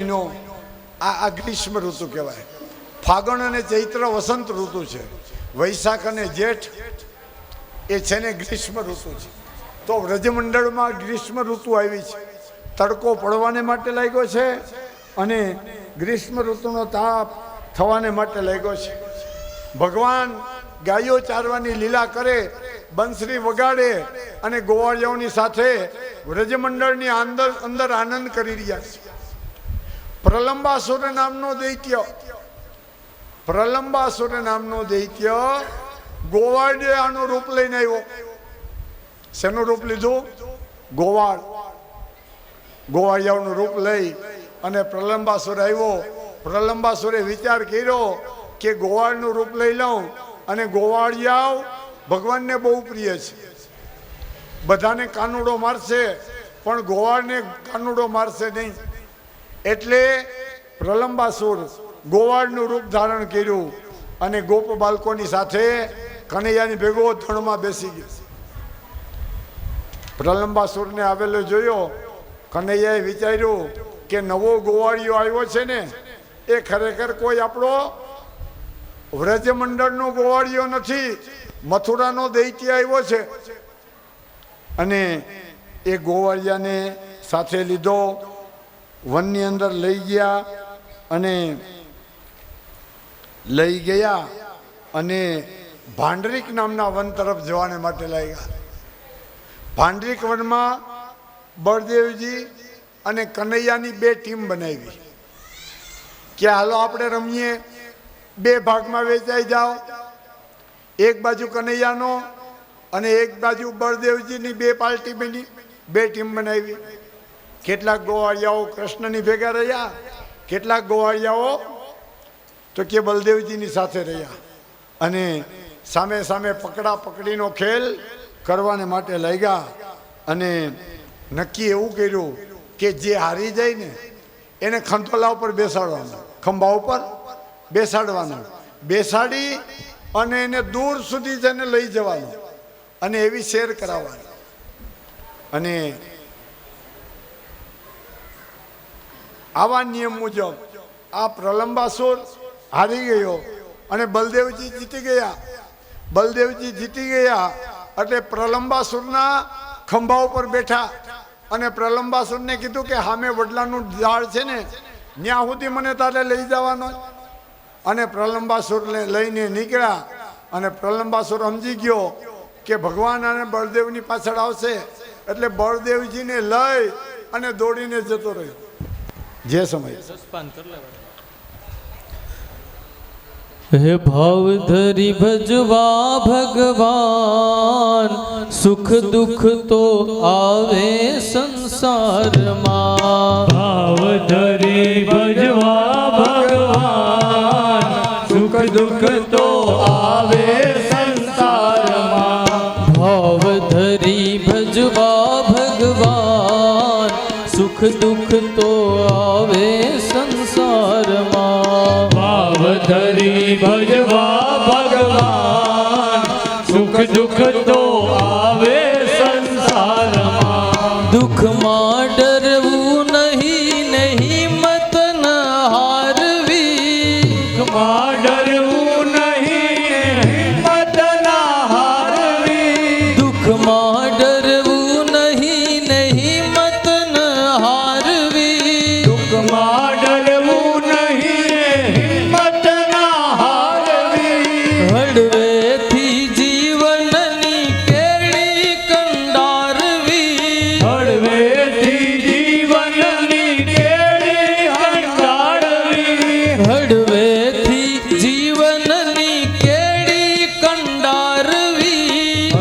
મહિનો આ ગ્રીષ્મ ઋતુ કહેવાય. ફાગણ અને ચૈત્ર વસંત ઋતુ છે. વૈશાખ અને જેઠ એ છે ને ગ્રીષ્મ ઋતુ છે. તો વ્રજમંડળમાં ગ્રીષ્મ ઋતુ આવી છે. તડકો પડવાને માટે લાગ્યો છે અને ગ્રીષ્મ ઋતુનો તાપ થવાને માટે લાગ્યો છે. ભગવાન ગાયો ચારવાની લીલા કરે, બંસરી વગાડે અને ગોવાળિયાઓની સાથે વ્રજમંડળની અંદર આનંદ કરી રહ્યા છે. પ્રલંબાસુર નામનો દૈત્ય ગોવાળિયાનું રૂપ લઈને આવ્યો. શેનું રૂપ લીધું? ગોવાળિયાનું રૂપ લઈ અને પ્રલંબાસુર આવ્યો. પ્રલંબાસુરે વિચાર કર્યો કે ગોવાળનું રૂપ લઈ લઉં અને ગોવાળિયાઓ ભગવાનને બહુ પ્રિય છે. બધાને કાનુડો મારશે પણ ગોવાળને કાનુડો મારશે નહીં. એટલે પ્રલંબાસુર ગોવાળનું રૂપ ધારણ કર્યું અને ગોપ બાળકોની સાથે કનૈયાની ભેગો ધણમાં બેસી ગયો. પ્રલંબાસુરને આવેલો જોયો. કનૈયાએ વિચાર્યું કે નવો ગોવાળિયો આવ્યો છે ને એ ખરેખર કોઈ આપણો વ્રજમંડળનો ગોવાળિયો નથી, મથુરાનો દૈત્ય આવ્યો છે. અને એ ગોવાળિયાને સાથે લીધો, વનની અંદર લઈ ગયા અને ભાંડરીક નામના વન તરફ જવાને માટે લાગ્યા. ભાંડરીક વનમાં બળદેવજી અને કનૈયાની બે ટીમ બનાવી કે હાલો આપણે રમીએ, બે ભાગમાં વેચાઈ જાઓ. એક બાજુ કનૈયાનો અને એક બાજુ બળદેવજીની બે પાર્ટી બની, બે ટીમ બનાવી. કેટલાક ગોવાળિયાઓ કૃષ્ણની ભેગા રહ્યા, કેટલાક ગોવાળિયાઓ તો કે બલદેવજીની સાથે રહ્યા અને સામે સામે પકડા પકડીનો ખેલ કરવાને માટે લાગ્યા. અને નક્કી એવું કર્યું કે જે હારી જાય ને એને ખંતોલા ઉપર બેસાડવાનો, ખંભા ઉપર બેસાડવાનો, બેસાડી અને એને દૂર સુધી જઈને લઈ જવાનો અને એવી શેર કરાવવાની. અને આવા નિયમ મુજબ આ પ્રલંબાસુર હારી ગયો અને બલદેવજી જીતી ગયા. બલદેવજી જીતી ગયા એટલે પ્રલંબાસુરના ખંભા ઉપર બેઠા અને પ્રલંબાસુરને કીધું કે સામે વડલાનું ઝાડ છે ને ત્યાં સુધી મને તારે લઈ જવાનો. અને પ્રલંબાસુરને લઈને નીકળ્યા અને પ્રલંબાસુર સમજી ગયો કે ભગવાન અને બળદેવની પાછળ આવશે એટલે બળદેવજીને લઈ અને દોડીને જતો રહ્યો. જે સમય હે ભાવધરી ભજવા ભગવાન, સુખ દુઃખ તો આવે સંસારમાં. ભાવધરી ભજવા ભગવાન, સુખ દુઃખ તો આવે સંસારમાં. ભાવધરી ભજવા ભગવાન, સુખ દુઃખ તો આવે સંસારમાં. ભાવધરી ભજવા ભગવાન, સુખ દુઃખ તો આવે સંસારમાં. દુઃખમાં ડરવું નહીં, નહીં મત ન હારવી. દુઃખમાં ડરવું નહીં, હિંમત ના હારવી. દુઃખમાં ડરવું નહીં, નહીં મત ન હારવી. દુઃખમાં ડરવું નહીં, હિંમત ના હારવી. હળવેથી જીવનની કેળી કંડારવી. હળવેથી જીવનની કેળી કંડારવી. હળવેથી જીવનની કેળી કંડારવી.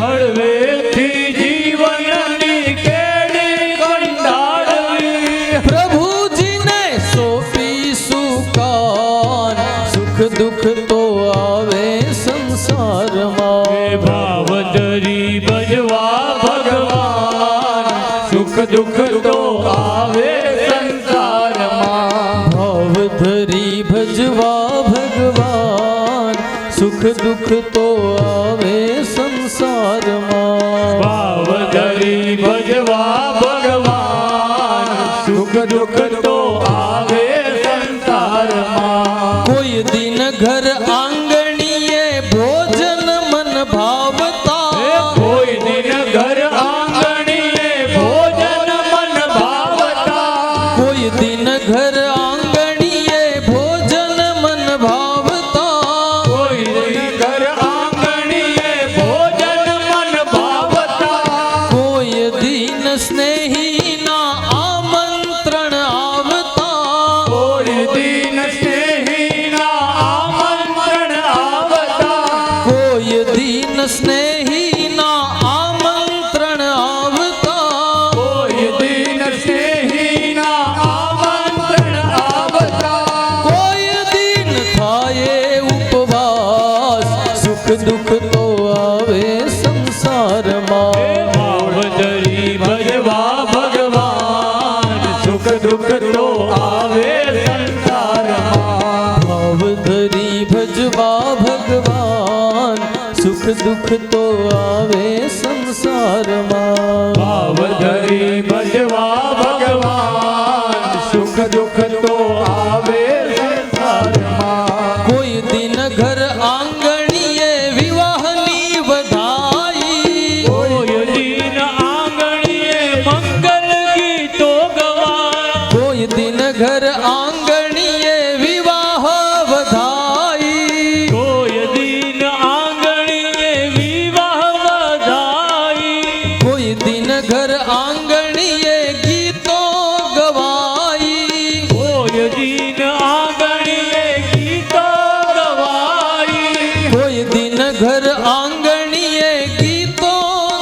હળવેથી જીવનની કેળી કંડારવી. પ્રભુજીને સોંપીશું કાન, સુખ દુઃખ તો આવે સંસારમાં. ભાવધરી ભજવા ભગવાન, સુખ દુઃખ તો આવે સંસારમાં. ભાવધરી ભજવા ભગવાન, સુખ દુઃખ તો આવે સંસારમાં. ભાવધરી ભજવા ભગવાન, સુખ દુઃખ તો આવે ઘર આંગણીએ ભોજન મન ભાવતા કોઈ દિન ઘર આંગણીએ ભોજન મન ભાવતા કોઈ દિન ઘર આંગણીએ ભોજન મન ભાવતા કોઈ દિન ઘર આંગણીએ ભોજન મન ભાવતા કોઈ દિન સ્નેહીના આમંત્રણ આવતા કોઈ દિન સ્નેહીના આમંત્રણ આવતા કોઈ દિન સ્નેહીના આમંત્રણ આવતા કોઈ દિન સ્નેહીના આમંત્રણ આવતા કોઈ દિન થાય ઉપવાસ સુખ દુઃખ તો આવે સંસારમાં ભાવધરી ભજવા ભગવાન સુખ દુઃખ તો આવે સંસારમાં ભાવધરી ભજવા ભગવાન સુખ દુઃખ તો આવે સંસારમાં ભાવધરી ભજવા ભગવાન સુખ દુઃખ તો આવે સંસારમાં કોઈ દિન ઘર આંગણીએ વિવાહની વધાઈ કોઈ દિન આંગણીએ મંગલ ગીતો ગવાય કોઈ દિન ઘર આંગણીએ વિવાહ વધાઈ કોઈ દિન આંગણીએ વિવાહ વધાઈ કોઈ દિન ઘર આંગણીએ ગીતો ગવાઈ કોઈ દિન આંગણીએ ગીતો ગવાઈ કોઈ દિન ઘર આંગણીએ ગીતો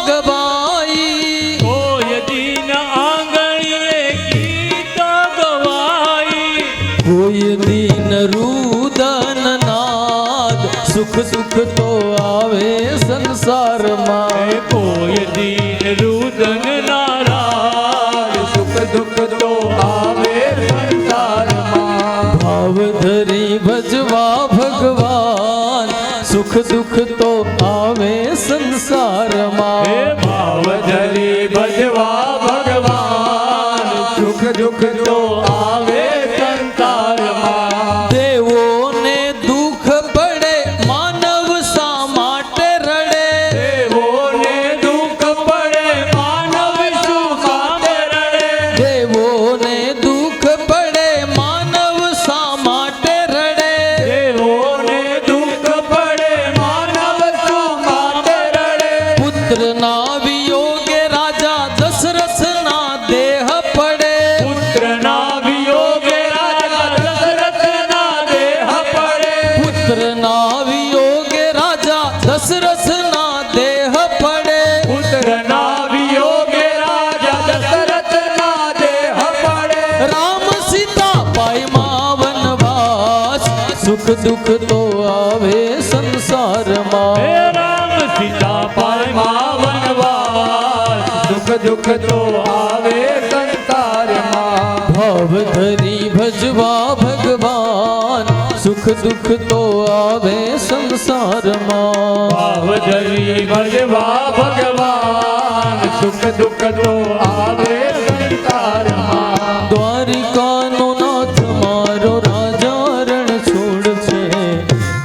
ગવાઈ કોઈ દિન આંગણીએ ગીતો ગવાઈ કોઈ દિન રુદન નાદ સુખ દુઃખ તો આવે સંસારમાં કોઈ દિન રુદન નારાજ સુખ દુઃખ તો આવે સંસારમાં ભાવધરી ભજવા ભગવાન સુખ દુઃખ તો આવે સંસારમાં હે ભાવધરી ભજવા ભગવાન સુખ દુઃખ તો આવે સંસારમાં દેવોને દુઃખ પડે માનવ શા માટે રડે દેવોને દુઃખ પડે માનવ શું માટે રડે દેવોને દુઃખ પડે માનવ શા માટે રડે દેવોને દુઃખ પડે માનવ શું માટે રડે પુત્રના વિયોગે રાજા દશરથના દેહ પડે પુત્રના વિયોગે રાજા દશરથના દેહ પડે પુત્રના વિયોગે રાજા દશરથના દેહ પડે પુત્રના વિયોગે રાજા દશરથના દેહ પડે રામ સીતા પાયમાં વનવાસ સુખ દુઃખ તો આવે હે સંસારમાં રામ સીતા પાયમાં વનવાસ સુખ દુઃખ તો આવે સંસારમાં ભાવધરી ભજવા ભગવાન સુખ દુઃખ તો આવે સંસારમાં ભાવધરી ભજવા ભગવાન સુખ દુઃખ તો આવે સંસારમાં દ્વારિકાનો નાથ મારો રાજા રણ છોડ છે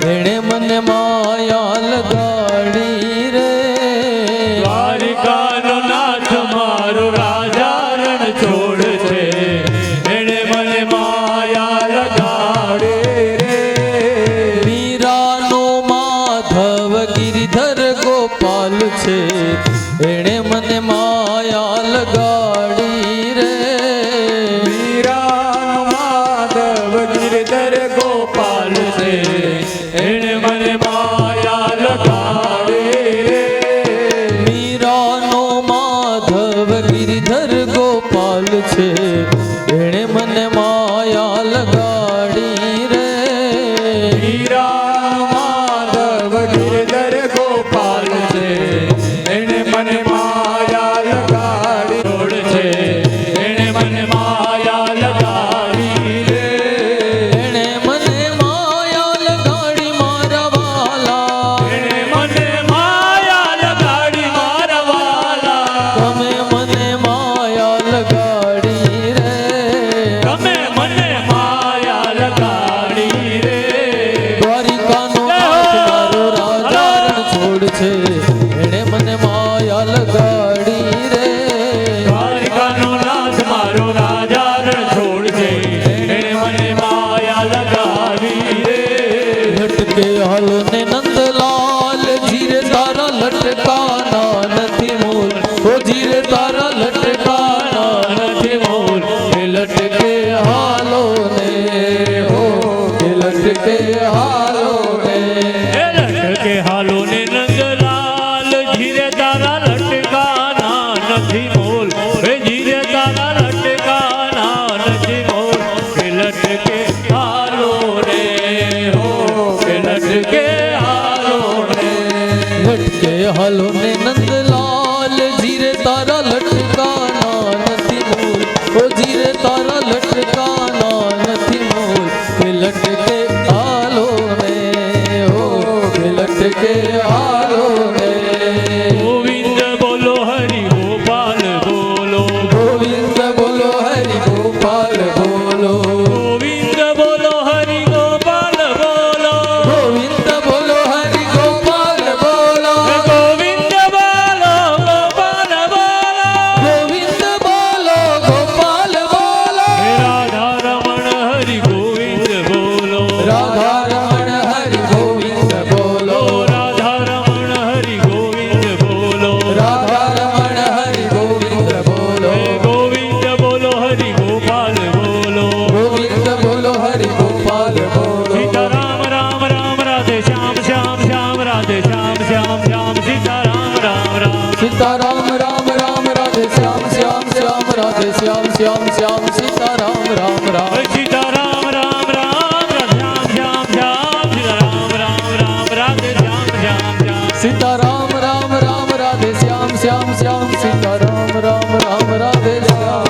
એણે મને માયા લગાડી રે દ્વારિકાનો નાથ મારો રાજા રણ છોડ છે એણે મને માયા લગાડે રે મીરાનો માધવ ગિરિધર ગોપાલ છે એણે મને માયા લગાડી રે મીરાનો માધવ ગિરધર ગોપાલ છે એણે મને માયા લગાડે રે મીરાનો માધવ ગિરિધર ગોપાલ છે એણે મને માયા લગાડી રે મીરા માધવ ગિરધર ગોપાલ છે એણે મને માયા લગાડી છોડ છે એણે મને માયા લગાડી રે એણે મને માયા લગાડી મારા વાલા એણે મને માયા લગાડી મારા વાલા તમે મને માયા લગાડી રે તમે મને માયા લટકે હાલો રે એ લટકે હાલો ને નંદલાલ જીરે તારા લટકાના નથી મોલ એ જીરે તારા લટકાના નથી મોલ કે લટકે હાલો રે હો કે લટકે હાલો રે લટકે હાલો ને નંદલાલ જીરે તારા લટકાના નથી મોલ ઓ જીરે તારા લટકાના નથી મોલ કે લટકે હાલો રે ઓ કે લટકે હાલો રે ગોવિંદ બોલો હરિ ગોપાલ બોલો ગોવિંદ બોલો હરિ ગોપાલ બોલો ગોવિંદ બોલો હરિ ગોપાલ બોલો ગોવિંદ બોલો હરિ ગોપાલ બોલો ગોવિંદ બોલો ગોપાલ બોલો ગોવિંદ બોલો ગોપાલ બોલો હે રાધા રમણ હરિ ગોવિંદ બોલો રાધા રમણ હરિ ગોવિંદ બોલો રાધા રમણ હરિ ગોવિંદ બોલો રાધા રમણ હરિ ગોવિંદ બોલો હે ગોવિંદ બોલો હરિ ગોપાલ બોલો ગોવિંદ બોલો હરિ ગોપાલ બોલો સીતારામ રામ રામ રાધે શ્યામ શ્યામ શ્યામ રાધે શ્યામ શ્યામ શ્યામ સીતારામ રામ રામ સીતારામ રામ રામ રાધે શ્યામ શ્યામ શ્યામ રાધે શ્યામ શ્યામ શ્યામ સીતારામ રામ રામ સીતારામ રામ રામ શ્યામ શ્યામ શ્યામ સીતારામ રામ રામ રાધે શ્યામ શ્યામ શ્યામ સીતારામ રામ રામ રાધે શ્યામ શ્યામ શ્યામ સીતારામ રામ રામ રાધે શ્યામ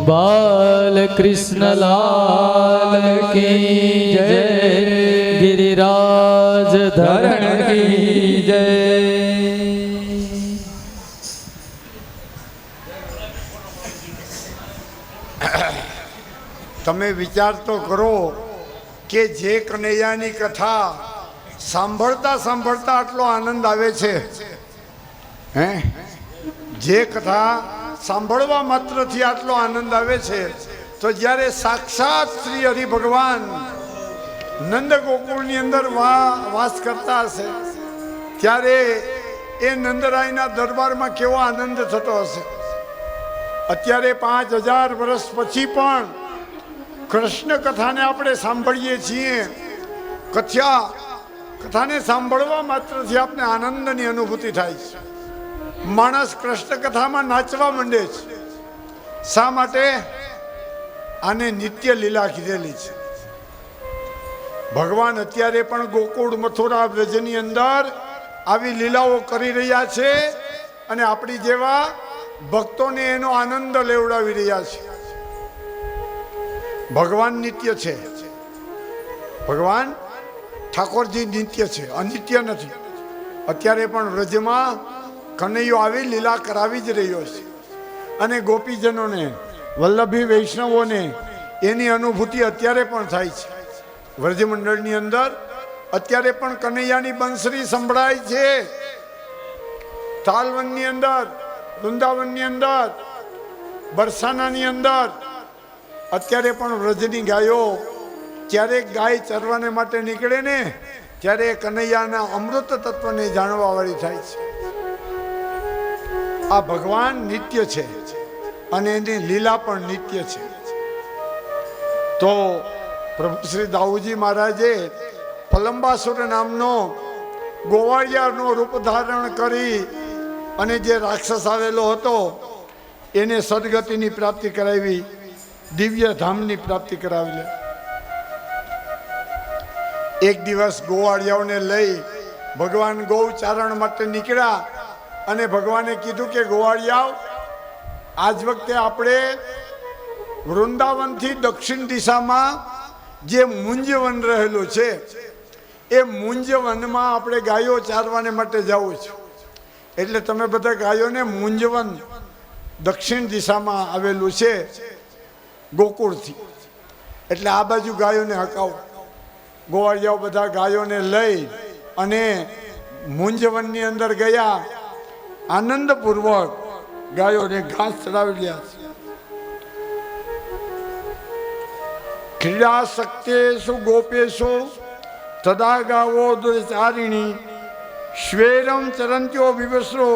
બાલ કૃષ્ણ લાલ કી જય ગિરિરાજ ધરણ કી જય તમે વિચાર તો કરો કે જે કનૈયાની કથા સાંભળતા સાંભળતા આટલો આનંદ આવે છે હે જે કથા સાંભળવા માત્રથી આટલો આનંદ આવે છે તો જ્યારે સાક્ષાત શ્રી હરિ ભગવાન નંદ ગોકુળની અંદર વાસ કરતા હશે ત્યારે એ નંદરાયના દરબારમાં કેવો આનંદ થતો હશે. અત્યારે 5000 વર્ષ પછી પણ કૃષ્ણ કથાને આપણે સાંભળીએ છીએ. કથાને સાંભળવા માત્રથી આપણે આનંદની અનુભૂતિ થાય છે. માણસ કૃષ્ણ કથામાં નાચવા માંડે છે. શા માટે? આને નિત્ય લીલા કીધેલી છે. ભગવાન અત્યારે પણ ગોકુળ મથુરા વ્રજની અંદર આવી લીલાઓ કરી રહ્યા છે અને આપણી જેવા ભક્તોને એનો આનંદ લેવડાવી રહ્યા છે. ભગવાન નિત્ય છે. ભગવાન ઠાકોરજી નિત્ય છે, અનિત્ય નથી. અત્યારે પણ વ્રજમાં કનૈયો આવી લીલા કરાવી જ રહ્યો છે અને ગોપીજનોને વલ્લભી વૈષ્ણવોને એની અનુભૂતિ અત્યારે પણ થાય છે. વ્રજમંડળની અંદર અત્યારે પણ કનૈયાની બંસરી સંભળાય છે. તાલવનની અંદર, વૃંદાવનની અંદર, બરસાનાની અંદર અત્યારે પણ વ્રજની ગાયો ક્યારેક ગાય ચરવાને માટે નીકળે ને ત્યારે કનૈયાના અમૃત તત્વને જાણવા વાળી થાય છે. આ ભગવાન નિત્ય છે અને એની લીલા પણ નિત્ય છે. તો પ્રભુ શ્રી દાઉજી મહારાજે પલંબાસુર નામનો ગોવાળિયાનો રૂપ ધારણ કરી અને જે રાક્ષસ આવેલો હતો એને સદગતિની પ્રાપ્તિ કરાવી, દિવ્ય ધામની પ્રાપ્તિ કરાવી. એક દિવસ ગોવાળિયાઓને લઈ ભગવાન ગૌચારણ માટે નીકળ્યા અને ભગવાને કીધું કે ગોવાળિયાઓ, આજ વખતે આપણે વૃંદાવનથી દક્ષિણ દિશામાં જે મુંજવન રહેલું છે એ મુંજવનમાં આપણે ગાયો ચારવાને માટે જવું છે. એટલે તમે બધા ગાયોને મુંજવન દક્ષિણ દિશામાં આવેલું છે ગોકુળથી, એટલે આ બાજુ ગાયોને હકાવો. ગોવાળિયાઓ બધા ગાયોને લઈ અને મુંજવનની અંદર ગયા. આનંદપૂર્વક ગાયોને ઘાસ ચડાવી લ્યા છે. ક્રીડા શક્તેષુ ગોપેશુ તદા ગાવો દુર્ચારિણી શ્વેરમ ચરંત્યો વિવસ્રો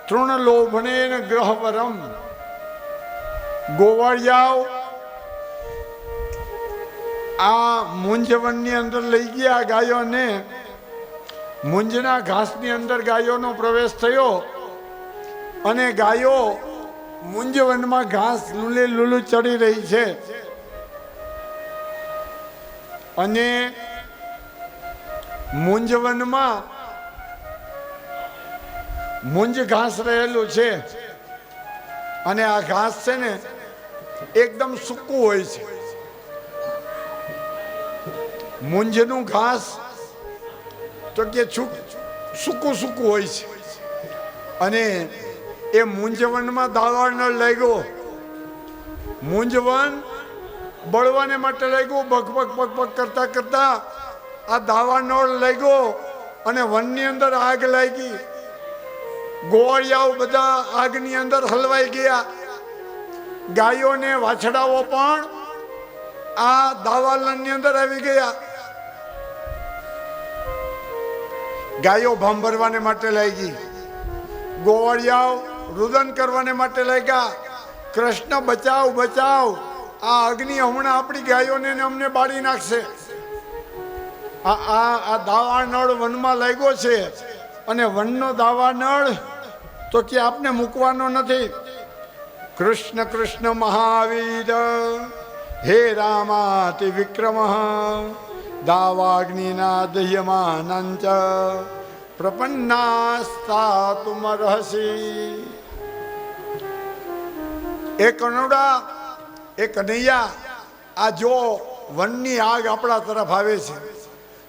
તૃણલોભનેન ગ્રહવરમ. ગોવાળિયાઓ આ મુંજવનની અંદર લઈ ગયા ગાયોને. મુંજના ઘાસની અંદર ગાયોનો પ્રવેશ થયો અને ગાયો મુંજવનમાં ઘાસ લૂલે લૂલું ચડી રહી છે. અને મુંજવનમાં મુંજ ઘાસ રહેલું છે અને આ ઘાસ છે ને એકદમ સૂકું હોય છે. મુંજનું ઘાસ તો કે સૂકું સૂકું હોય છે. અને એ મુંજવનમાં દાવાનળ લાગ્યો. મુંજવન બળવાને માટે લાગ્યું. બક બક બક બક કરતા કરતા આ દાવાનળ લાગ્યો અને વનની અંદર આગ લાગી. ગોવાળિયાઓ બધા આગની અંદર હલવાઈ ગયા. ગાયો ને વાછડાઓ પણ આ દાવાનળની અંદર આવી ગયા. ગાયો ભાંભરવાને માટે લાગી. ગોવાળિયાઓ રુદન કરવાને માટે લાગ્યા. કૃષ્ણ બચાવ બચાવ, આ અગ્નિ હમણાં આપણી ગાયોને ને અમને બાળી નાખશે. આ દાવાનળ વનમાં લાગ્યો છે અને વનનો દાવાનળ તો કે આપને મૂકવાનો નથી. કૃષ્ણ કૃષ્ણ મહાવીર હે રામાતિ વિક્રમ દાવાગ્નિના દહ્યમાનંચ પ્રપન્નાસ્તાતુમર્હસી. એ કનોડા, એ કનૈયા, આ જો વનની આગ આપણા તરફ આવે છે.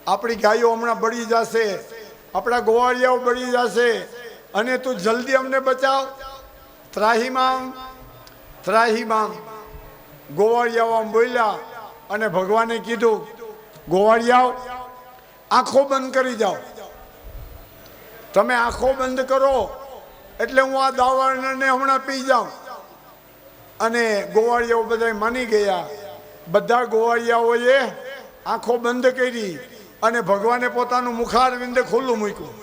આપણી ગાયો હમણાં બળી જશે, આપણા ગોવાળિયાઓ બળી જશે અને તું જલ્દી અમને બચાવ. ત્રાહીમામ ત્રાહીમામ. ગોવાળિયાઓ આમ બોલ્યા અને ભગવાને કીધું, ગોવાળિયાઓ આંખો બંધ કરી જાઓ. તમે આંખો બંધ કરો એટલે હું આ દાવાનળને હમણાં પી જાઉં. અને ગોવાળિયાઓ બધા માની ગયા. બધા ગોવાળિયાઓએ આંખો બંધ કરી અને ભગવાને પોતાનું મુખારવિંદ ખુલ્લું મૂક્યું.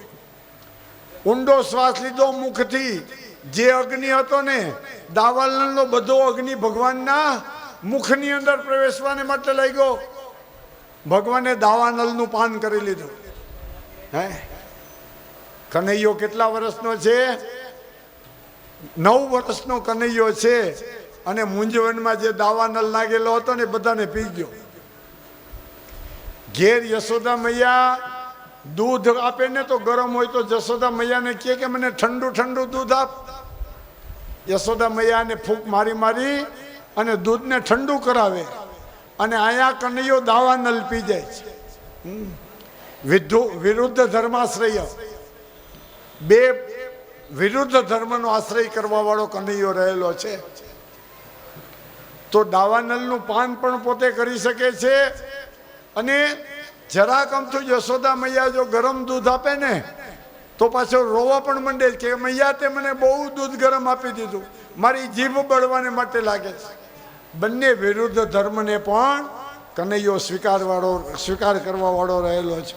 ઊંડો શ્વાસ લીધો મુખથી. જે અગ્નિ હતો ને દાવાનળનો બધો અગ્નિ ભગવાનના મુખની અંદર પ્રવેશવાને માટે લાગ્યો. ભગવાને દાવાનળનું પાન કરી લીધું. હે, કનૈયો કેટલા વર્ષનો છે? 9 વર્ષનો કનૈયો છે. અને મુંજવનમાં જે દાવાનળ લાગેલો હતો ને બધાને પી ગયો. ઘેર યશોદા મૈયા દૂધ આપે ને તો ગરમ હોય તો જશોદા મૈયાને કહે કે મને ઠંડુ ઠંડુ દૂધ આપ. યશોદા મૈયાને ફૂંક મારી મારી અને દૂધને ઠંડુ કરાવે. અને આયા કનૈયો દાવાનળ પી જાય છે. વિરુદ્ધ ધર્માશ્રય, બે વિરુદ્ધ ધર્મનો આશ્રય કરવા વાળો કનૈયો રહેલો છે. તો દાવાનળનું પાન પણ પોતે કરી શકે છે. અને જરાક અમથું યશોદા મૈયા જો ગરમ દૂધ આપે ને તો પાછો રોવા પણ માંડે કે મૈયા તે મને બહુ દૂધ ગરમ આપી દીધું, મારી જીભ બળવાને માટે લાગે છે. બંને વિરુદ્ધ ધર્મને પણ કનૈયો સ્વીકાર કરવા વાળો રહેલો છે.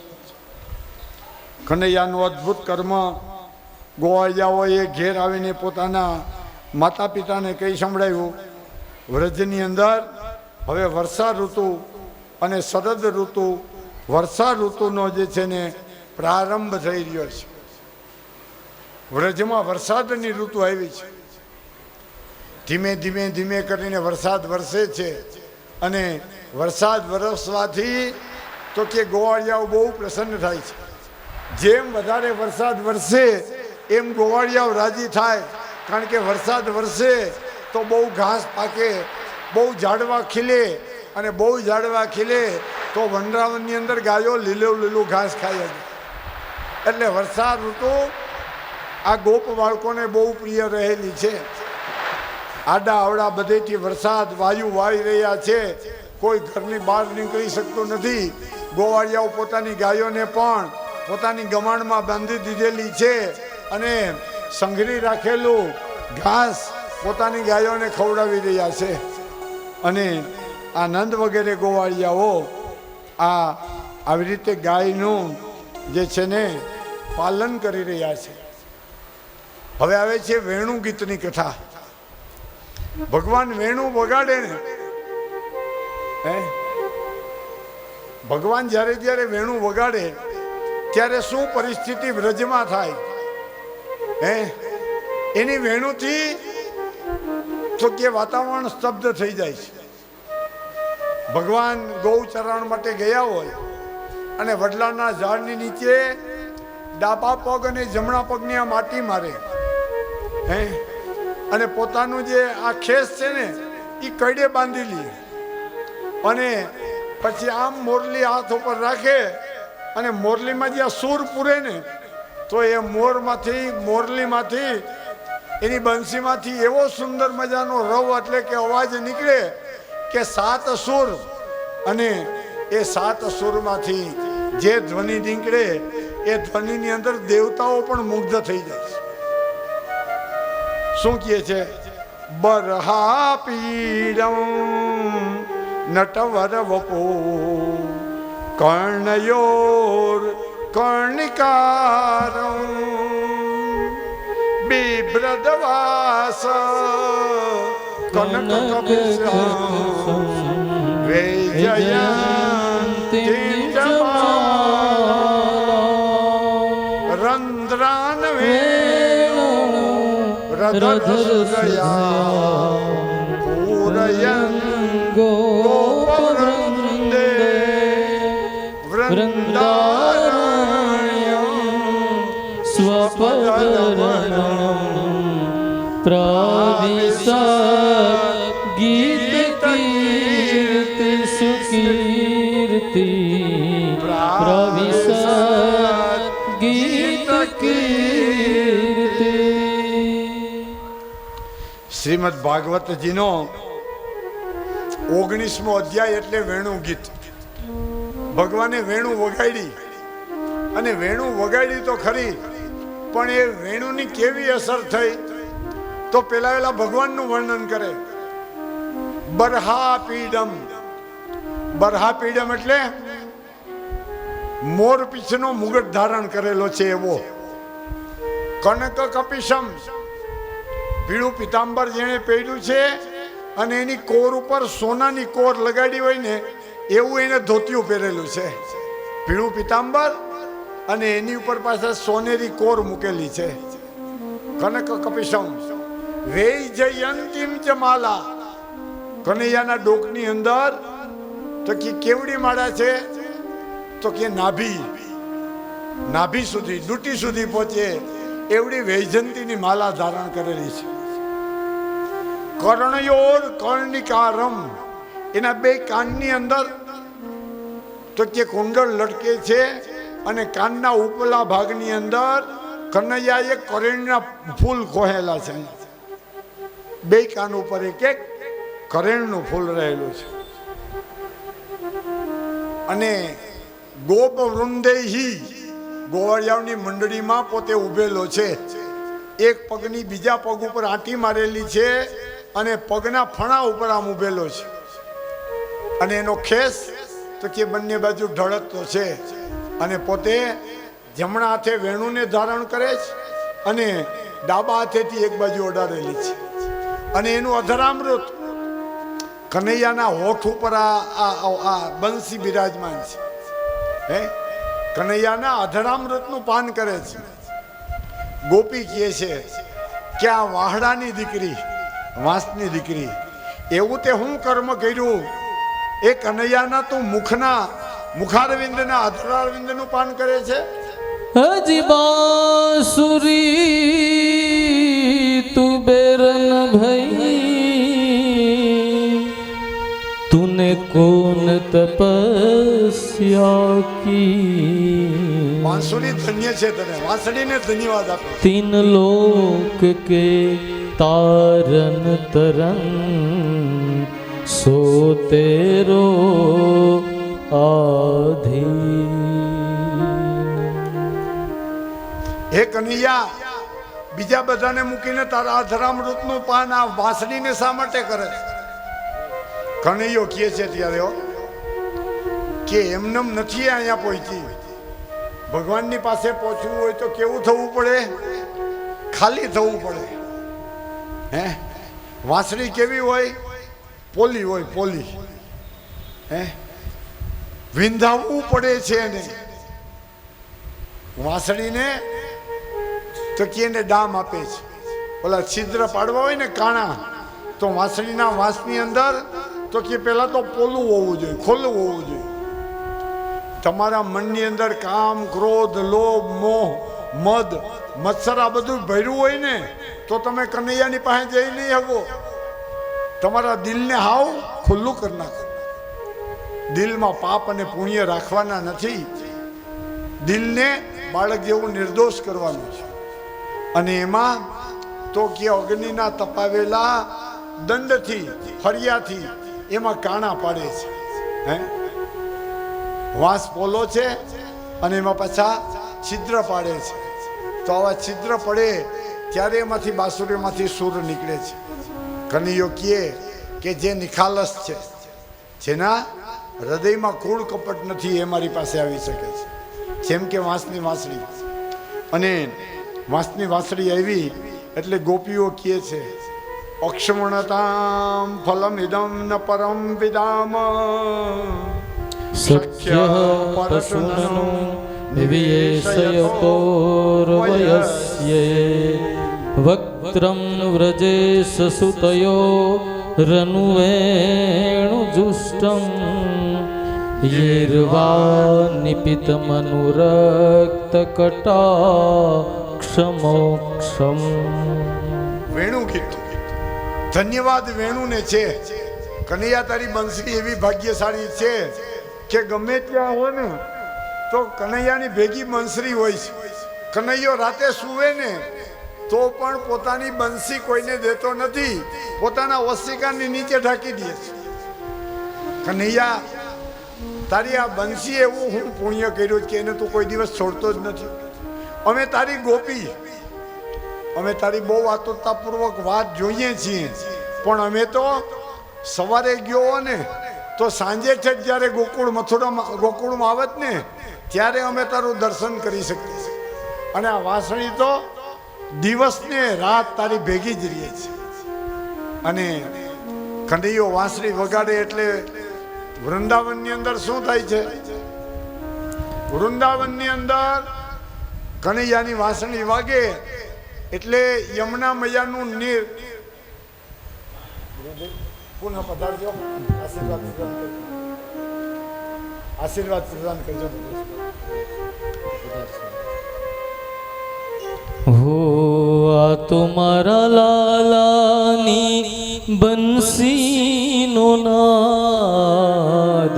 કનૈયાનું અદ્ભુત કર્મ ગોવાળિયાઓએ ઘેર આવીને પોતાના માતા પિતાને કહી સંભળાવ્યું. વ્રજની અંદર હવે વર્ષા ઋતુ અને શરદ ઋતુ, વર્ષા ઋતુનો જે છે ને પ્રારંભ થઈ રહ્યો છે. વ્રજમાં વરસાદની ઋતુ આવી છે. ધીમે ધીમે ધીમે કરીને વરસાદ વરસે છે. અને વરસાદ વરસવાથી તો કે ગોવાળિયાઓ બહુ પ્રસન્ન થાય છે. જેમ વધારે વરસાદ વરસે એમ ગોવાળિયાઓ રાજી થાય. કારણ કે વરસાદ વરસે તો બહુ ઘાસ પાકે, બહુ ઝાડવા ખીલે. અને બહુ ઝાડવા ખીલે તો વનરાવનની અંદર ગાયો લીલું ઘાસ ખાય. એટલે વરસાદ ઋતુ આ ગોપ બાળકોને બહુ પ્રિય રહેલી છે. આડા અવડા બધેથી વરસાદ વાયુ વાળી રહ્યા છે. કોઈ ઘરની બહાર નીકળી શકતું નથી. ગોવાળિયાઓ પોતાની ગાયોને પણ પોતાની ગમાણમાં બાંધી દીધેલી છે. અને સંઘરી રાખેલું ઘાસ પોતાની ગાયોને ખવડાવી રહ્યા છે. અને આનંદ વગેરે ગોવાળિયાઓ આવી રીતે ગાયનું જે છે ને પાલન કરી રહ્યા છે. હવે આવે છે વેણુ ગીતની કથા. ભગવાન વેણુ વગાડે ને ભગવાન જ્યારે જ્યારે વેણું વગાડે ત્યારે શું પરિસ્થિતિ વ્રજમાં થાય હે એની વેણુથી તો કે વાતાવરણ સ્તબ્ધ થઈ જાય છે. ભગવાન ગૌચરણ માટે ગયા હોય અને વડલાના ઝાડની નીચે ડાબા પગ અને જમણા પગની આ માટી મારે હે અને પોતાનું જે આ ખેસ છે ને એ કડે બાંધી લે અને પછી આમ મોરલી હાથ ઉપર રાખે અને મોરલીમાં જે સૂર પૂરે ને તો એ મોરલીમાંથી એની બંસીમાંથી એવો સુંદર મજાનો રવ એટલે કે અવાજ નીકળે કે 7 સૂર અને એ 7 સૂરમાંથી જે ધ્વનિ નીકળે એ ધ્વનિની અંદર દેવતાઓ પણ મુગ્ધ થઈ જાય છે. શું કહે છે? બરહા પીડમ નટવર વપો કર્ણયોર કર્ણિકારમ બિભ્રદવાસ કનક કપિશ્યામ વૈજયંતીમ જમાલા રંદ્રાન રધરસયા પૂરયન ગોપવૃંદે વૃંદારણ્યમ સ્વપદરણમ પ્રવિશત ગીત કીર્તિ સુકીર્તિ પ્રવિશત ગીત કીર્તિ. શ્રીમદ ભાગવતજીનો 19મો અધ્યાય એટલે વેણુ ગીત. ભગવાને વેણુ વગાડી અને વેણુ વગાડી તો ખરી પણ એ વેણુની કેવી અસર થઈ તો પેલા ભગવાનનું વર્ણન કરે. બરહા પીડમ. બરહા પીડમ એટલે મોર પીછનો મુગટ ધારણ કરેલો છે એવો. કનક કપિશમ પીળું પિતાંબર જેણે પહેર્યું છે અને એની કોર ઉપર સોનાની કોર લગાડી હોય ને એવું એને ધોતિયું પહેરેલું છે. પીળું પિતાંબર અને એની ઉપર પાછળ સોનેરી કોર મૂકેલી છે. કનક કપિશમ વૈજયંતીમ ચ માલા. કનૈયાના ડોકની અંદર તો કે કેવડી માળા છે તો કે નાભી સુધી ડૂટી સુધી પહોંચે એવડી વૈજયંતીની માલા ધારણ કરેલી છે. કર્ણયોર કર્ણિકારમ એના 2 કાનની અંદર તો કે કુંડળ લટકે છે અને કાનના ઉપલા ભાગની અંદર કનૈયાએ કરેણના ફૂલ ખોહેલા છે. 2 કાન ઉપર એક કરેણનું ફૂલ રહેલું છે. અને ગોપ વૃંદેહી ગોવાળિયાઓની મંડળીમાં પોતે ઉભેલો છે. એક પગની બીજા પગ ઉપર આંટી મારેલી છે અને પગના ફણા ઉપર આમ ઉભેલો છે અને એનો ખેસ તો કે બંને બાજુ ઢળકતો છે અને પોતે જમણા હાથે વેણુને ધારણ કરે છે અને ડાબા હાથેથી એક બાજુ ઓડારેલી છે અને એનું અધરામૃત કનૈયાના હોઠ ઉપર આ બંસી બિરાજમાન છે. હે કનૈયાના અધરામૃતનું પાન કરે છે. ગોપી કહે છે કે આ વાહડાની દીકરી વાંસની દીકરી એવું તે હું કર્મ કર્યું એ કનૈયાના તું મુખારવિંદના અધરારવિંદનું પાન કરે છે. હજી બાંસુરી તું બેરન ભઈ तूने कौन तपस्या की. બાંસુરી ધન્ય છે તને વાંસળીને ધન્યવાદ આપે. 3 લોક કે તારન તરન સો તેરો આધી. હે કનૈયા બીજા બધાને મૂકીને તારા અધરામૃતનું પાન આ વાંસળીને શા માટે કરે? કનૈયો કહે છે ત્યારે કે એમનેમ નથી અહીંયા પહોંચી. ભગવાનની પાસે પહોંચવું હોય તો કેવું થવું પડે? ખાલી થવું પડે. હે વાંસળી કેવી હોય? પોલી હોય, પોલી. હે વિંધાવવું પડે છે એને. વાંસળીને તો કે એને ડામ આપે છે. ઓલા છિદ્ર પાડવા હોય ને કાણા, તો વાંસળીના વાંસની અંદર તો કે પહેલા તો પોલું હોવું જોઈએ, ખોલું હોવું જોઈએ. તમારા મનની અંદર કામ, ક્રોધ, લોભ, મોહ, મદ, મત્સર આ બધું ભર્યું હોય ને તો તમે કનૈયાની પાસે જઈ નહીં શકો. તમારા દિલને હાવ ખુલ્લું કરી નાખો. દિલમાં પાપ અને પુણ્ય રાખવાના નથી. દિલને બાળક જેવું નિર્દોષ કરવાનું છે. અને એમાં તો કે અગ્નિના તપાવેલા દંડથી, ફરિયાથી એમાં કાણા પાડે છે. હે, વાંસ પોલો છે અને એમાં પાછા છિદ્ર પાડે છે. તો આવા છિદ્ર પડે ત્યારે એમાંથી બાંસુરીમાંથી સૂર નીકળે છે. કનૈયો કહે કે જે નિખાલસ છે, જેના હૃદયમાં કૂળ કપટ નથી, એ મારી પાસે આવી શકે છે. જેમ કે વાંસની વાંસળી. અને વાંસની વાંસળી આવી એટલે ગોપીઓ કહે છે, અક્ષમણતામ ફલમ ઇદમ ન પરમ વિદામ સખ્ય પરશુનનો વિવેશયતોર્વયસ્યે વક્ત્રમ વ્રજેશ સુતયો રનુવેણુજુષ્ટમ યૈર્વા નિપિતમનુરક્તકટાક્ષમોક્ષમ. વેણુ ગીત. ધન્યવાદ વેણુને છે. કનૈયા તારી બંસરી એવી ભાગ્યશાળી છે કે ગમે ત્યાં હોય ને તો કનૈયાની ભેગી બંસરી હોય છે. કનૈયો રાતે સૂવે ને તો પણ પોતાની બંસી કોઈને દેતો નથી, પોતાના વસ્તિકાની નીચે ઢાંકી દે છે. કનૈયા તારી આ બંસી એવું હું પુણ્ય કર્યું કે એને તું કોઈ દિવસ છોડતો જ નથી. અમે તારી ગોપી, અમે તારી બહુ આતુરતાપૂર્વક વાત જોઈએ છીએ, પણ અમે તો સવારે ગયો ને તો સાંજે છેક જ્યારે ગોકુળ મથુરામાં ગોકુળમાં આવત ને ત્યારે અમે તારું દર્શન કરી શકીએ. અને આ વાંસળી તો દિવસ ને રાત તારી ભેગી જ રહે છે. અને કનૈયો વાંસળી વગાડે એટલે વૃંદાવનની અંદર શું થાય છે? વૃંદાવનની અંદર કનૈયાની વાંસળી વાગે એટલે યમુના મૈયાનું નીર. પુનઃ પધારજો, આશીર્વાદ પ્રદાન કરજો. હો આ તો મારા લાલાની બંસીનો નાદ,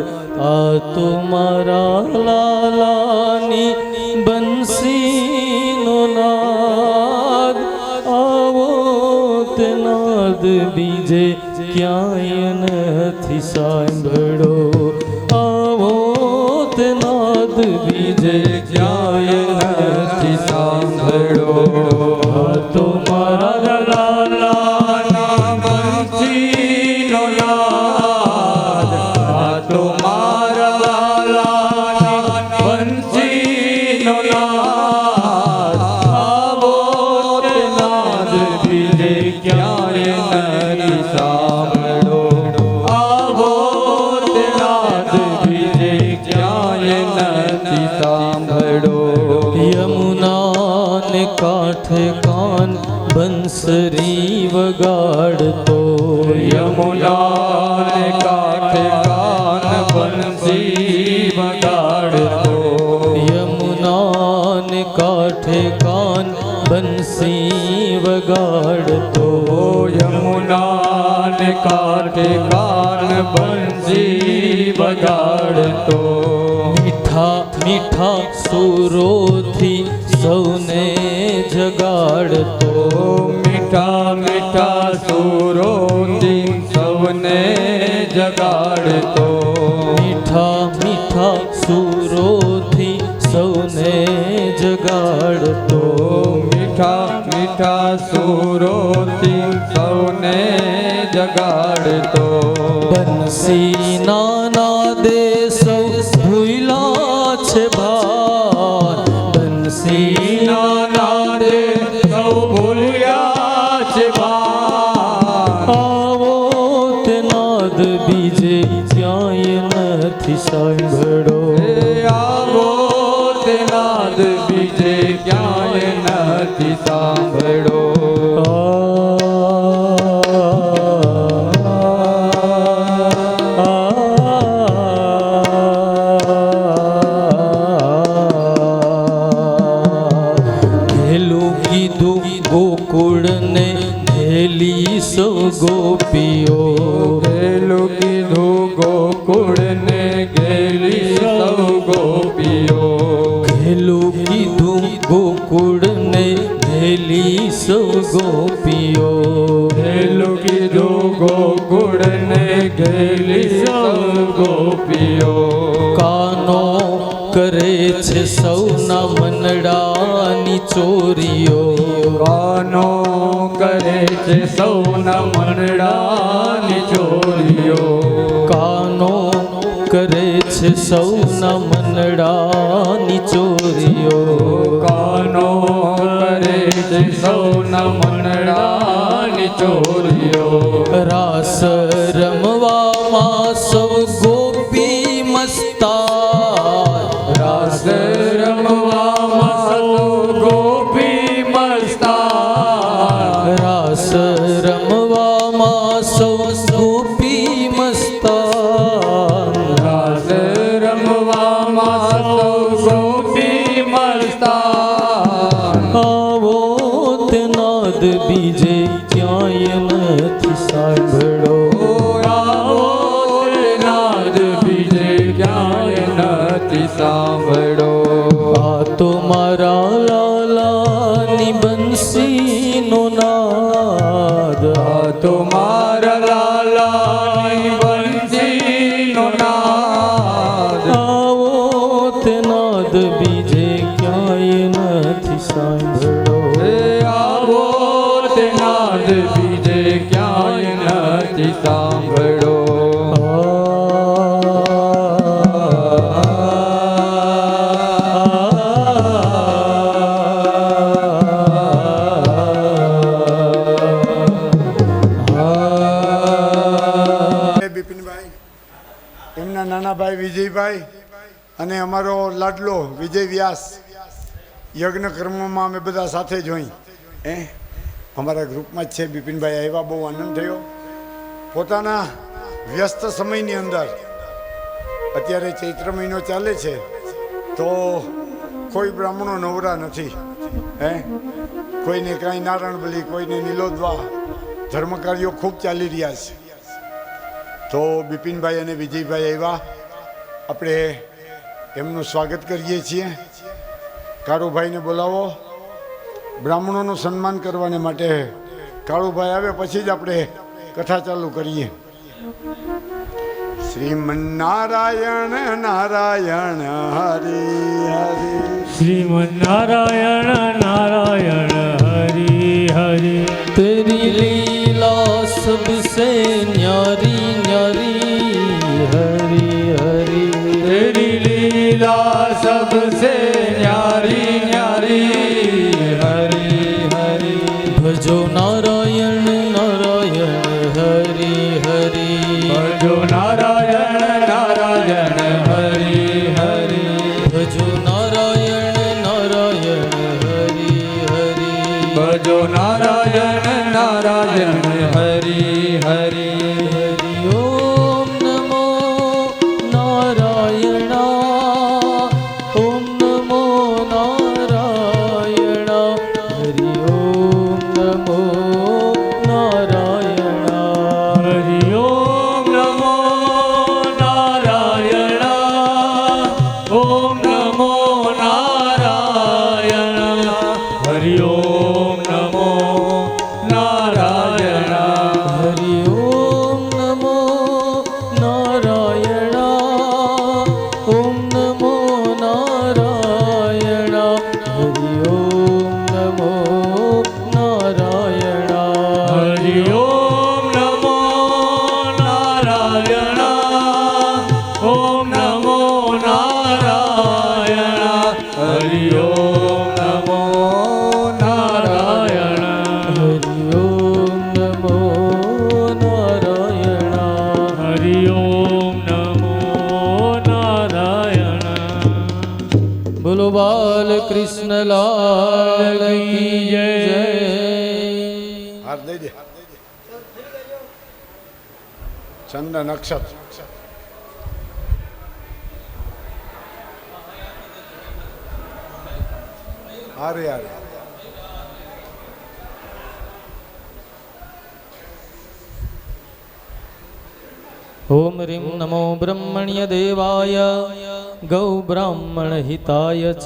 આ તો મારા લાલાની બંસીનો નાદ. આવો તે નાદ બીજે ક્યાંય નથી સાંભળો, આવો તે નાદ બીજે ક્યાંય નથી સાંભળો. આ તો મારા લાલાના બંસીનો નાદ, આ તો મારા લાલાના બંસીનો નાદ. આવો તે નાદ બીજે ક્યાંય નથી સાંભળો, આવો તે નાદ બીજે ક્યાંય નથી સાંભળો. યમુનાને કાંઠે કાન બંસરી વગાડતો, યમુનાને કાંઠે કાન બંસરી વગાડતો, યમુનાને કાંઠે કાન બંસી વગાડતો, યમુનાને કાંઠે કાન બંસી વગાડતો. મીઠા મીઠા સુરોથી સૌને જગાડતો, મીઠા મીઠા સુરોથી સૌને જગાડતો, મીઠા મીઠા સુરોથી સૌને જગાડતો, મીઠા મીઠા સુરોથી સૌને જગાડતો. બંસી નાદે સૌ ભૂલા છે ભાન, બંસી નાદે સૌ ભૂલ્યા છે ભાન. આવો તે નાદ બીજે ક્યાંય નથી સાંભળો. આવો તે નાદ બીજે ક્યાંય નથી સાંભળો. ઘેલું કીધું ગોકુળને ઘેલી સો ગોપીઓ. ઘેલું કીધું ગોકુળને ઘેલી સૌ ગોપીઓ. ઘેલું કીધું ગોકુળને ઘેલી સો ગોપીઓ. ઘેલું કીધું ગોકુળને ઘેલી સૌ ગોપીઓ. કાનો કરે છે સૌના મનડાની ચોરીઓ. કાનો કરે છે સૌના મનડાની ચોરીઓ. કાનો કરે છે સૌના મનડાની ચોરીઓ. કાનો કરે છે સૌના મનડાની ચોરીઓ. રાસ રમવામાં સૌ ગોપી મસ્તા. રાસ રમવામાં સૌ ગોપી મસ્તા. રાસ રમવામાં સૌ ગોપી મસ્તા. રાસ રમવામાં સૌ ગોપી મસ્તા. આવો તે નાદ બીજે ક્યાંય નથી સાંભળો. આવો તે નાદ બીજે ક્યાંય નથી સાંભળો. આ તો મારા લાલાની બંસીનો નાદ. આ તો મારા લાલાની બંસીનો નાદ. આવો તે નાદ બીજે ક્યાંય નથી સાંભળો. આવો તે નાદ બીજે ક્યાંય નથી સાંભળો. બિપિનભાઈ, એમના નાના ભાઈ વિજયભાઈ અને અમારો લાડલો વિજય વ્યાસ યજ્ઞ કર્મમાં અમે બધા સાથે જ હોય. અમારા ગ્રુપમાં જ છે બિપિનભાઈ આવ્યા, બહુ આનંદ થયો. પોતાના વ્યસ્ત સમયની અંદર અત્યારે ચૈત્ર મહિનો ચાલે છે તો કોઈ બ્રાહ્મણો નવરા નથી. કોઈને કાંઈ નારાયણ બલી, કોઈને નીલોદ્વા, ધર્મ કાર્યો ખૂબ ચાલી રહ્યા છે. તો બિપિનભાઈ અને વિજયભાઈ આવ્યા, આપણે એમનું સ્વાગત કરીએ છીએ. કાળુભાઈને બોલાવો બ્રાહ્મણોનું સન્માન કરવાને માટે. કાળુભાઈ આવે પછી જ આપણે કથા ચાલુ કરીએ. શ્રીમન્નારાયણ નારાયણ હરિ હરિ. શ્રીમન્નારાયણ નારાયણ હરિ હરિ. तेरी लीला सबसे न्यारी न्यारी. हरी हरी. तेरी लीला सबसे न्यारी न्यारी. हरी हरी. भजो नारायण नारायण हरि हरि. भजो नारायण नारायण हरि हरि. भजो नारायण नारायण हरि हरि. भजो नारायण नारायण हरि हरि. हरि ओम नमो नारायणा. ओम नमो नारायणा. हरि ओम नमो नारायणा. હરિ ઓમ નમો નારાયણ. ઓમ નમો નારાયણ. હરિ ઓમ નમો નારાયણ. હરિ ઓમ બાલ કૃષ્ણ લાલ કી જય. હાથ દઈ દે. ચંદ્ર નક્ષત્ર હારે હારે. ઓમ રીમ નમો બ્રહ્મણ્ય દેવાય ગૌ બ્રાહ્મણ હિતાય ચ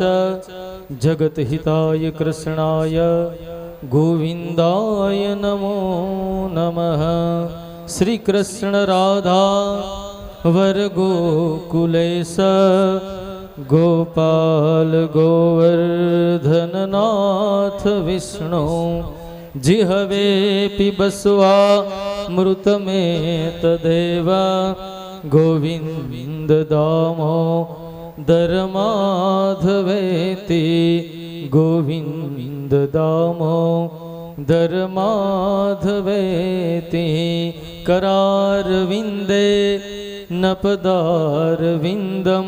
જગત હિતાય કૃષ્ણાય ગોવિંદાય નમો નમઃ. શ્રી કૃષ્ણ રાધા વર ગોકુલેશ ગોપાલ ગોવર્ધનનાથ વિષ્ણુ जिहवे पिबस्वा मृतमेत देव गोविंद दामो धर्माधवेति गोविंद दामो धर्माधवेति करारविंदे नपदारविंदम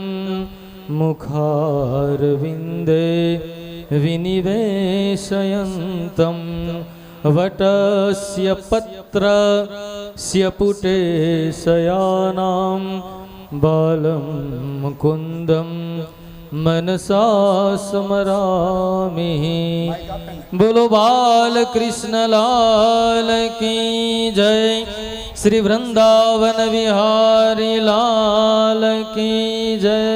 मुखारविंदे विनिवेशयन्तं वटस्य पत्रस्य पुटे शयानां बालं मुकुन्दं मनसा स्मरामि. बोलो बाल कृष्ण लाल की जय. श्री वृंदावन विहारी लाल की जय.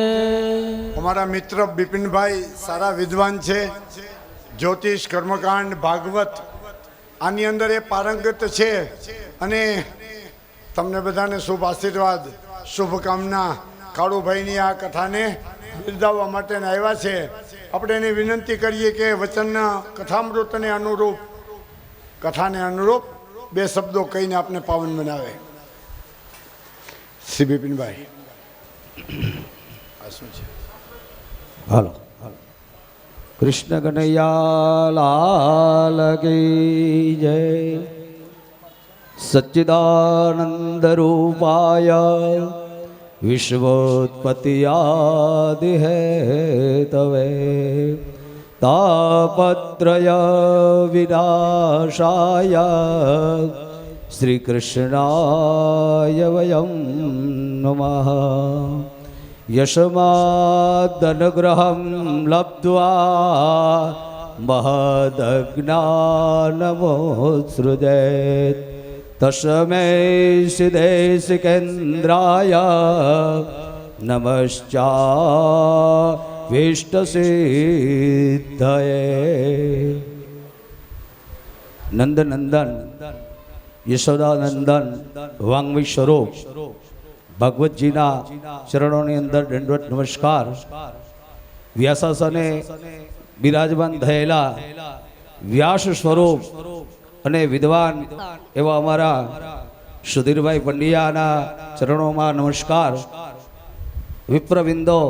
અમારા મિત્ર બિપિનભાઈ સારા વિદ્વાન છે. જ્યોતિષ, કર્મકાંડ, ભાગવત આની અંદર એ પારંગત છે અને તમને બધાને શુભ આશીર્વાદ, શુભકામના. કાળુભાઈની આ કથાને બિરદાવવા માટે આવ્યા છે. આપણે એને વિનંતી કરીએ કે વચનના કથામૃતને અનુરૂપ, કથાને અનુરૂપ બે શબ્દો કહીને આપને પાવન બનાવે. શ્રી બિપિનભાઈ આ શું છે? હાલો હાલો. કૃષ્ણ કનૈયા લાલ કી જય. સચ્ચિદાનંદ રૂપાય વિશ્વોત્પત્તિયાદિ હેતવે તાપત્રય વિનાશાય શ્રી કૃષ્ણાય વયમ નમઃ. યશમાદનુગ્રહં લબ્ધ્વા મહદજ્ઞાનમોત્સૃજેત તસ્મૈ સિદ્ધેશિકેન્દ્રાય નમશ્ચાભીષ્ટસિદ્ધયે. નંદનંદન યશોદાનંદન વાંગ્મી સ્વરૂપ ભગવતજીના ચરણોની અંદર દંડવત નમસ્કાર. વ્યાસાસને બિરાજમાન થયેલા વ્યાસ સ્વરૂપ અને વિદ્વાન એવા અમારા સુધીરભાઈ પંડ્યાના ચરણોમાં નમસ્કાર. વિપ્રવિંદો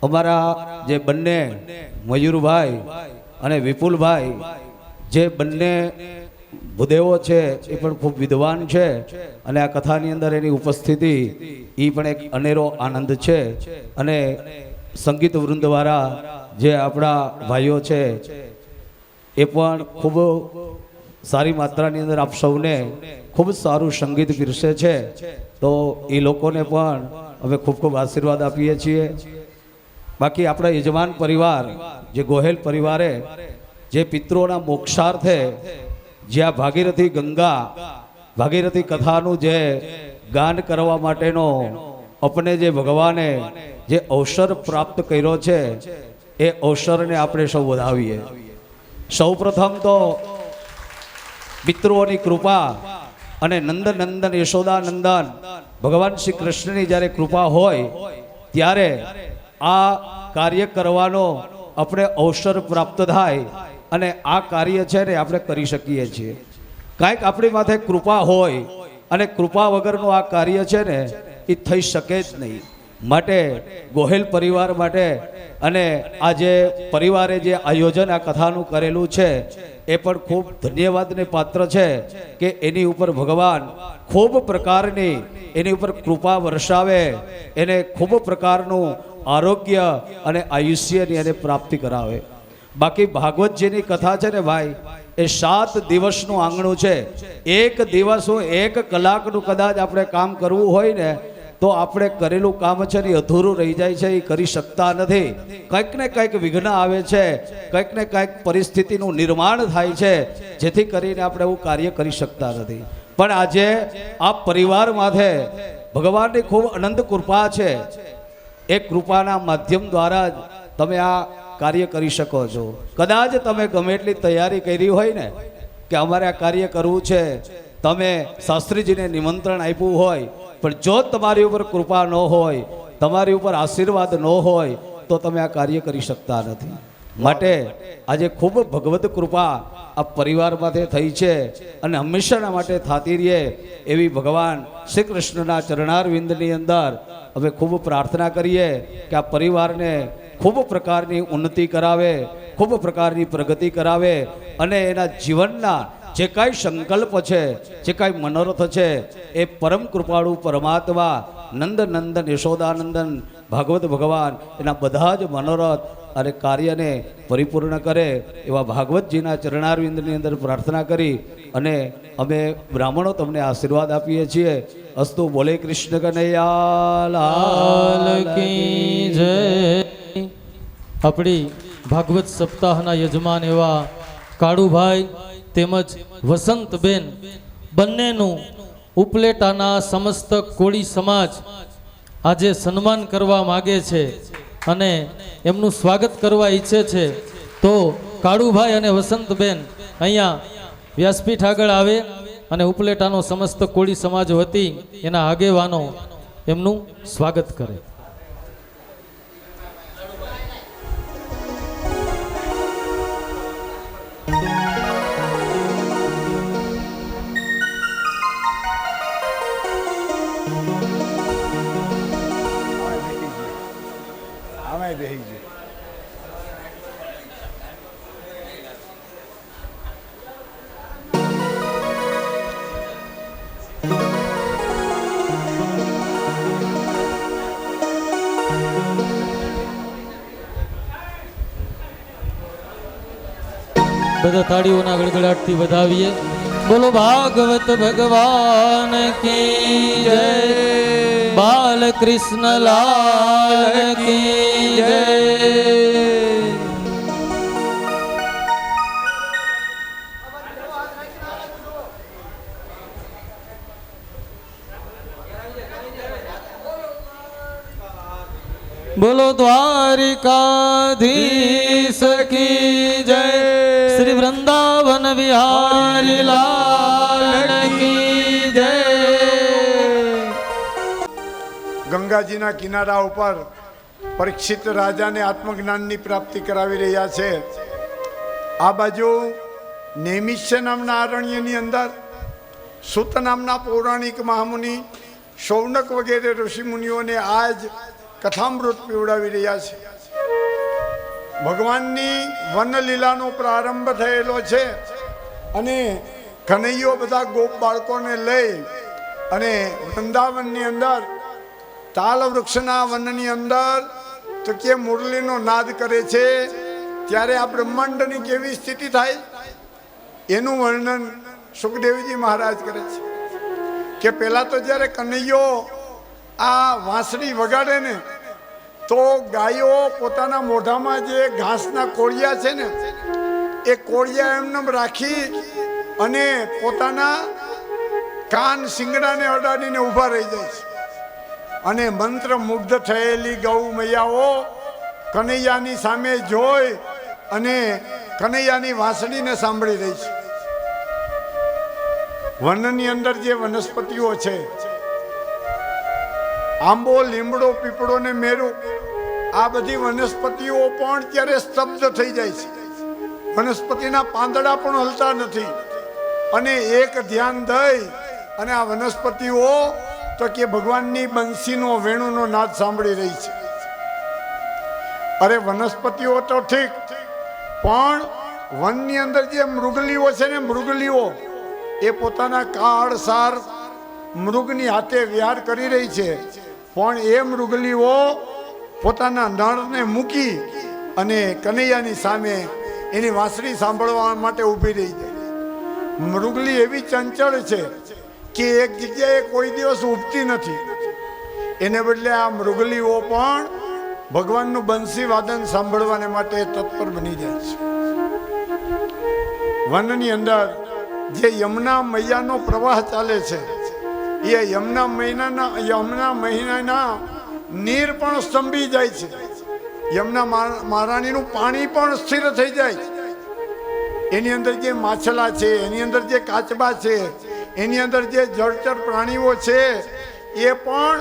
અમારા જે બંને મયુરભાઈ અને વિપુલભાઈ જે બંને ભૂદેવો છે એ પણ ખૂબ વિદ્વાન છે અને આ કથાની અંદર એની ઉપસ્થિતિ એ પણ એક અનેરો આનંદ છે. અને સંગીત વૃંદવાળા જે આપણા ભાઈઓ છે એ પણ ખૂબ સારી માત્રાની અંદર આપ સૌને ખૂબ સારું સંગીત પીરસે છે. તો એ લોકોને પણ અમે ખૂબ ખૂબ આશીર્વાદ આપીએ છીએ. બાકી આપણા યજમાન પરિવાર જે ગોહેલ પરિવારે જે પિતૃઓના મોક્ષાર્થે જ્યાં ભાગીરથી ગંગા ભાગીરથી કથાનું જે ગાન કરવા માટેનો આપણે જે ભગવાને જે અવસર પ્રાપ્ત કર્યો છે એ અવસરને આપણે સૌ વધાવીએ. સૌ પ્રથમ તો પિતૃઓની કૃપા અને નંદનંદન યશોદાનંદન ભગવાન શ્રી કૃષ્ણની જ્યારે કૃપા હોય ત્યારે આ કાર્ય કરવાનો આપણે અવસર પ્રાપ્ત થાય અને આ કાર્ય છે ને આપણે કરી શકીએ છીએ. કાંઈક આપણી માથે કૃપા હોય અને કૃપા વગરનું આ કાર્ય છે ને એ થઈ શકે જ નહીં. માટે ગોહેલ પરિવાર માટે અને આ જે પરિવારે જે આયોજન આ કથાનું કરેલું છે એ પણ ખૂબ ધન્યવાદને પાત્ર છે કે એની ઉપર ભગવાન ખૂબ પ્રકારની એની ઉપર કૃપા વર્ષાવે, એને ખૂબ પ્રકારનું આરોગ્ય અને આયુષ્યની એને પ્રાપ્તિ કરાવે. બાકી ભાગવતજીની કથા છે ને ભાઈ, એ 7 દિવસનું આંગણું છે. એક દિવસનું 1 કલાકનું કદાચ આપણે કામ કરવું હોય ને તો આપણે કરેલું કામ છે ને અધૂરું રહી જાય છે, એ કરી શકતા નથી. કંઈક ને કંઈક વિઘ્ન આવે છે, કંઈક ને કંઈક પરિસ્થિતિનું નિર્માણ થાય છે, જેથી કરીને આપણે એવું કાર્ય કરી શકતા નથી. પણ આજે આ પરિવાર માથે ભગવાનની ખૂબ અનંત કૃપા છે. એ કૃપાના માધ્યમ દ્વારા જ તમે આ કાર્ય કરી શકો છો. કદાચ તમે ગમે એટલી તૈયારી કરી હોય ને કે અમારે આ કાર્ય કરવું છે, તમે શાસ્ત્રીજીને નિમંત્રણ આપ્યું હોય, પણ જો તમારી ઉપર કૃપા ન હોય, તમારી ઉપર આશીર્વાદ ન હોય તો તમે આ કાર્ય કરી શકતા નથી. માટે આજે ખૂબ ભગવત કૃપા આ પરિવારમાંથી થઈ છે અને હંમેશાના માટે થતી રહે એવી ભગવાન શ્રી કૃષ્ણના ચરણારવિંદની અંદર અમે ખૂબ પ્રાર્થના કરીએ કે આ પરિવારને ખૂબ પ્રકારની ઉન્નતિ કરાવે, ખૂબ પ્રકારની પ્રગતિ કરાવે અને એના જીવનના જે કાંઈ સંકલ્પ છે, જે કાંઈ મનોરથ છે, એ પરમ કૃપાળુ પરમાત્મા નંદ નંદન યશોદાનંદન ભાગવત ભગવાન એના બધા જ મનોરથ અને કાર્યને પરિપૂર્ણ કરે એવા ભાગવતજીના ચરણારવિંદની અંદર પ્રાર્થના કરી અને અમે બ્રાહ્મણો તમને આશીર્વાદ આપીએ છીએ. અસ્તુ બોલે કૃષ્ણ કનૈયા લાલ કી જય. આપણી ભાગવત સપ્તાહના યજમાન એવા કાળુભાઈ તેમજ વસંતબેન બંનેનું ઉપલેટાના સમસ્ત કોળી સમાજ આજે સન્માન કરવા માગે છે અને એમનું સ્વાગત કરવા ઈચ્છે છે. તો કાળુભાઈ અને વસંતબેન અહીંયા વ્યાસપીઠ આગળ આવે અને ઉપલેટાનો સમસ્ત કોળી સમાજ વતી એના આગેવાનો એમનું સ્વાગત કરે. બેહી ગયો. બધા તાળીઓના ગડગડાટથી વધાવીએ. બોલો ભાગવત ભગવાન કી જય, બાલકૃષ્ણ લાલ કી જય. બોલો દ્વારિકાધીશ કી જય, શ્રી વૃંદાવન વિહારી લાલ કી જય. ગંગાજીના કિનારા ઉપર પરીક્ષિત રાજાને આત્મજ્ઞાનની પ્રાપ્તિ કરાવી રહ્યા છે. આ બાજુ નૈમિષ્ય નામના આરણ્યની અંદર સુત નામના પૌરાણિક મહામુનિ, શૌનક વગેરે ઋષિમુનિઓને આજ કથામૃત પીવડાવી રહ્યા છે. ભગવાનની વનલીલાનો પ્રારંભ થયેલો છે અને કનૈયો બધા ગોપ બાળકોને લઈ અને વૃંદાવનની અંદર તાલ વૃક્ષના વનની અંદર તો કે મુરલીનો નાદ કરે છે. ત્યારે આ બ્રહ્માંડની કેવી સ્થિતિ થાય એનું વર્ણન સુખદેવજી મહારાજ કરે છે કે પહેલા તો જ્યારે કનૈયો આ વાંસળી વગાડે ને તો ગાયો પોતાના મોઢામાં જે ઘાસના કોળિયા છે ને એ કોળિયા એમને રાખી અને પોતાના કાન શિંગડાને અડાડીને ઊભા રહી જાય છે અને મંત્ર મુગ્ધ થયેલી ગૌ મૈયાઓ કનૈયાની સામે જોઈ અને કનૈયાની વાંસળીને સાંભળી રહી છે. વનની અંદર જે વનસ્પતિઓ છે, આંબો, લીમડો, પીપળો ને મેરુ, આ બધી વનસ્પતિઓ પણ ત્યારે સ્તબ્ધ થઈ જાય છે. વનસ્પતિના પાંદડા પણ હલતા નથી અને એક ધ્યાન દઈ અને આ વનસ્પતિઓ તો કે ભગવાનની બંસીનો વેણુનો નાદ સાંભળી રહી છે. અરે વનસ્પતિઓ તો ઠીક, પણ વનની અંદર જે મૃગલીઓ છે ને, મૃગલીઓ એ પોતાના કાળસાર મૃગની હાથે વિહાર કરી રહી છે. પણ એ મૃગલીઓ પોતાના નળને મૂકી અને કનૈયાની સામે એની વાંસળી સાંભળવા માટે ઊભી રહી જાય. મૃગલી એવી ચંચળ છે કે એક જગ્યાએ કોઈ દિવસ ઊભતી નથી. એને બદલે આ મૃગલીઓ પણ ભગવાનનું બંસી વાદન સાંભળવાને માટે તત્પર બની જાય છે. વનની અંદર જે યમુના મૈયાનો પ્રવાહ ચાલે છે એ યમુના મહિનાના નીર પણ સ્તંભી જાય છે. યમુના મહારાણીનું પાણી પણ સ્થિર થઈ જાય. એની અંદર જે માછલા છે, એની અંદર જે કાચબા છે, એની અંદર જે જળચર પ્રાણીઓ છે એ પણ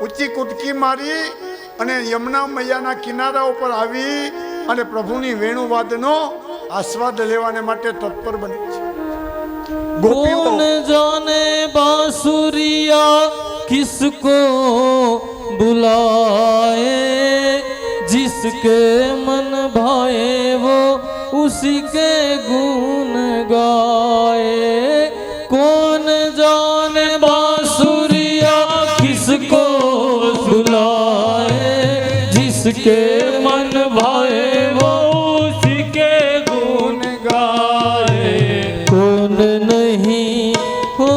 ઊંચી કૂદકી મારી અને યમુના મૈયાના કિનારા ઉપર આવી અને પ્રભુની વેણુવાદનો આસ્વાદ લેવાને માટે તત્પર બને છે. कौन जाने बांसुरिया किसको बुलाए, जिसके मन भाए वो उसी के गुण गाए. कौन जाने बांसुरिया किसको बुलाए, जिसके मन भाए वो उसी के गुण गाए. कौन नहीं हो,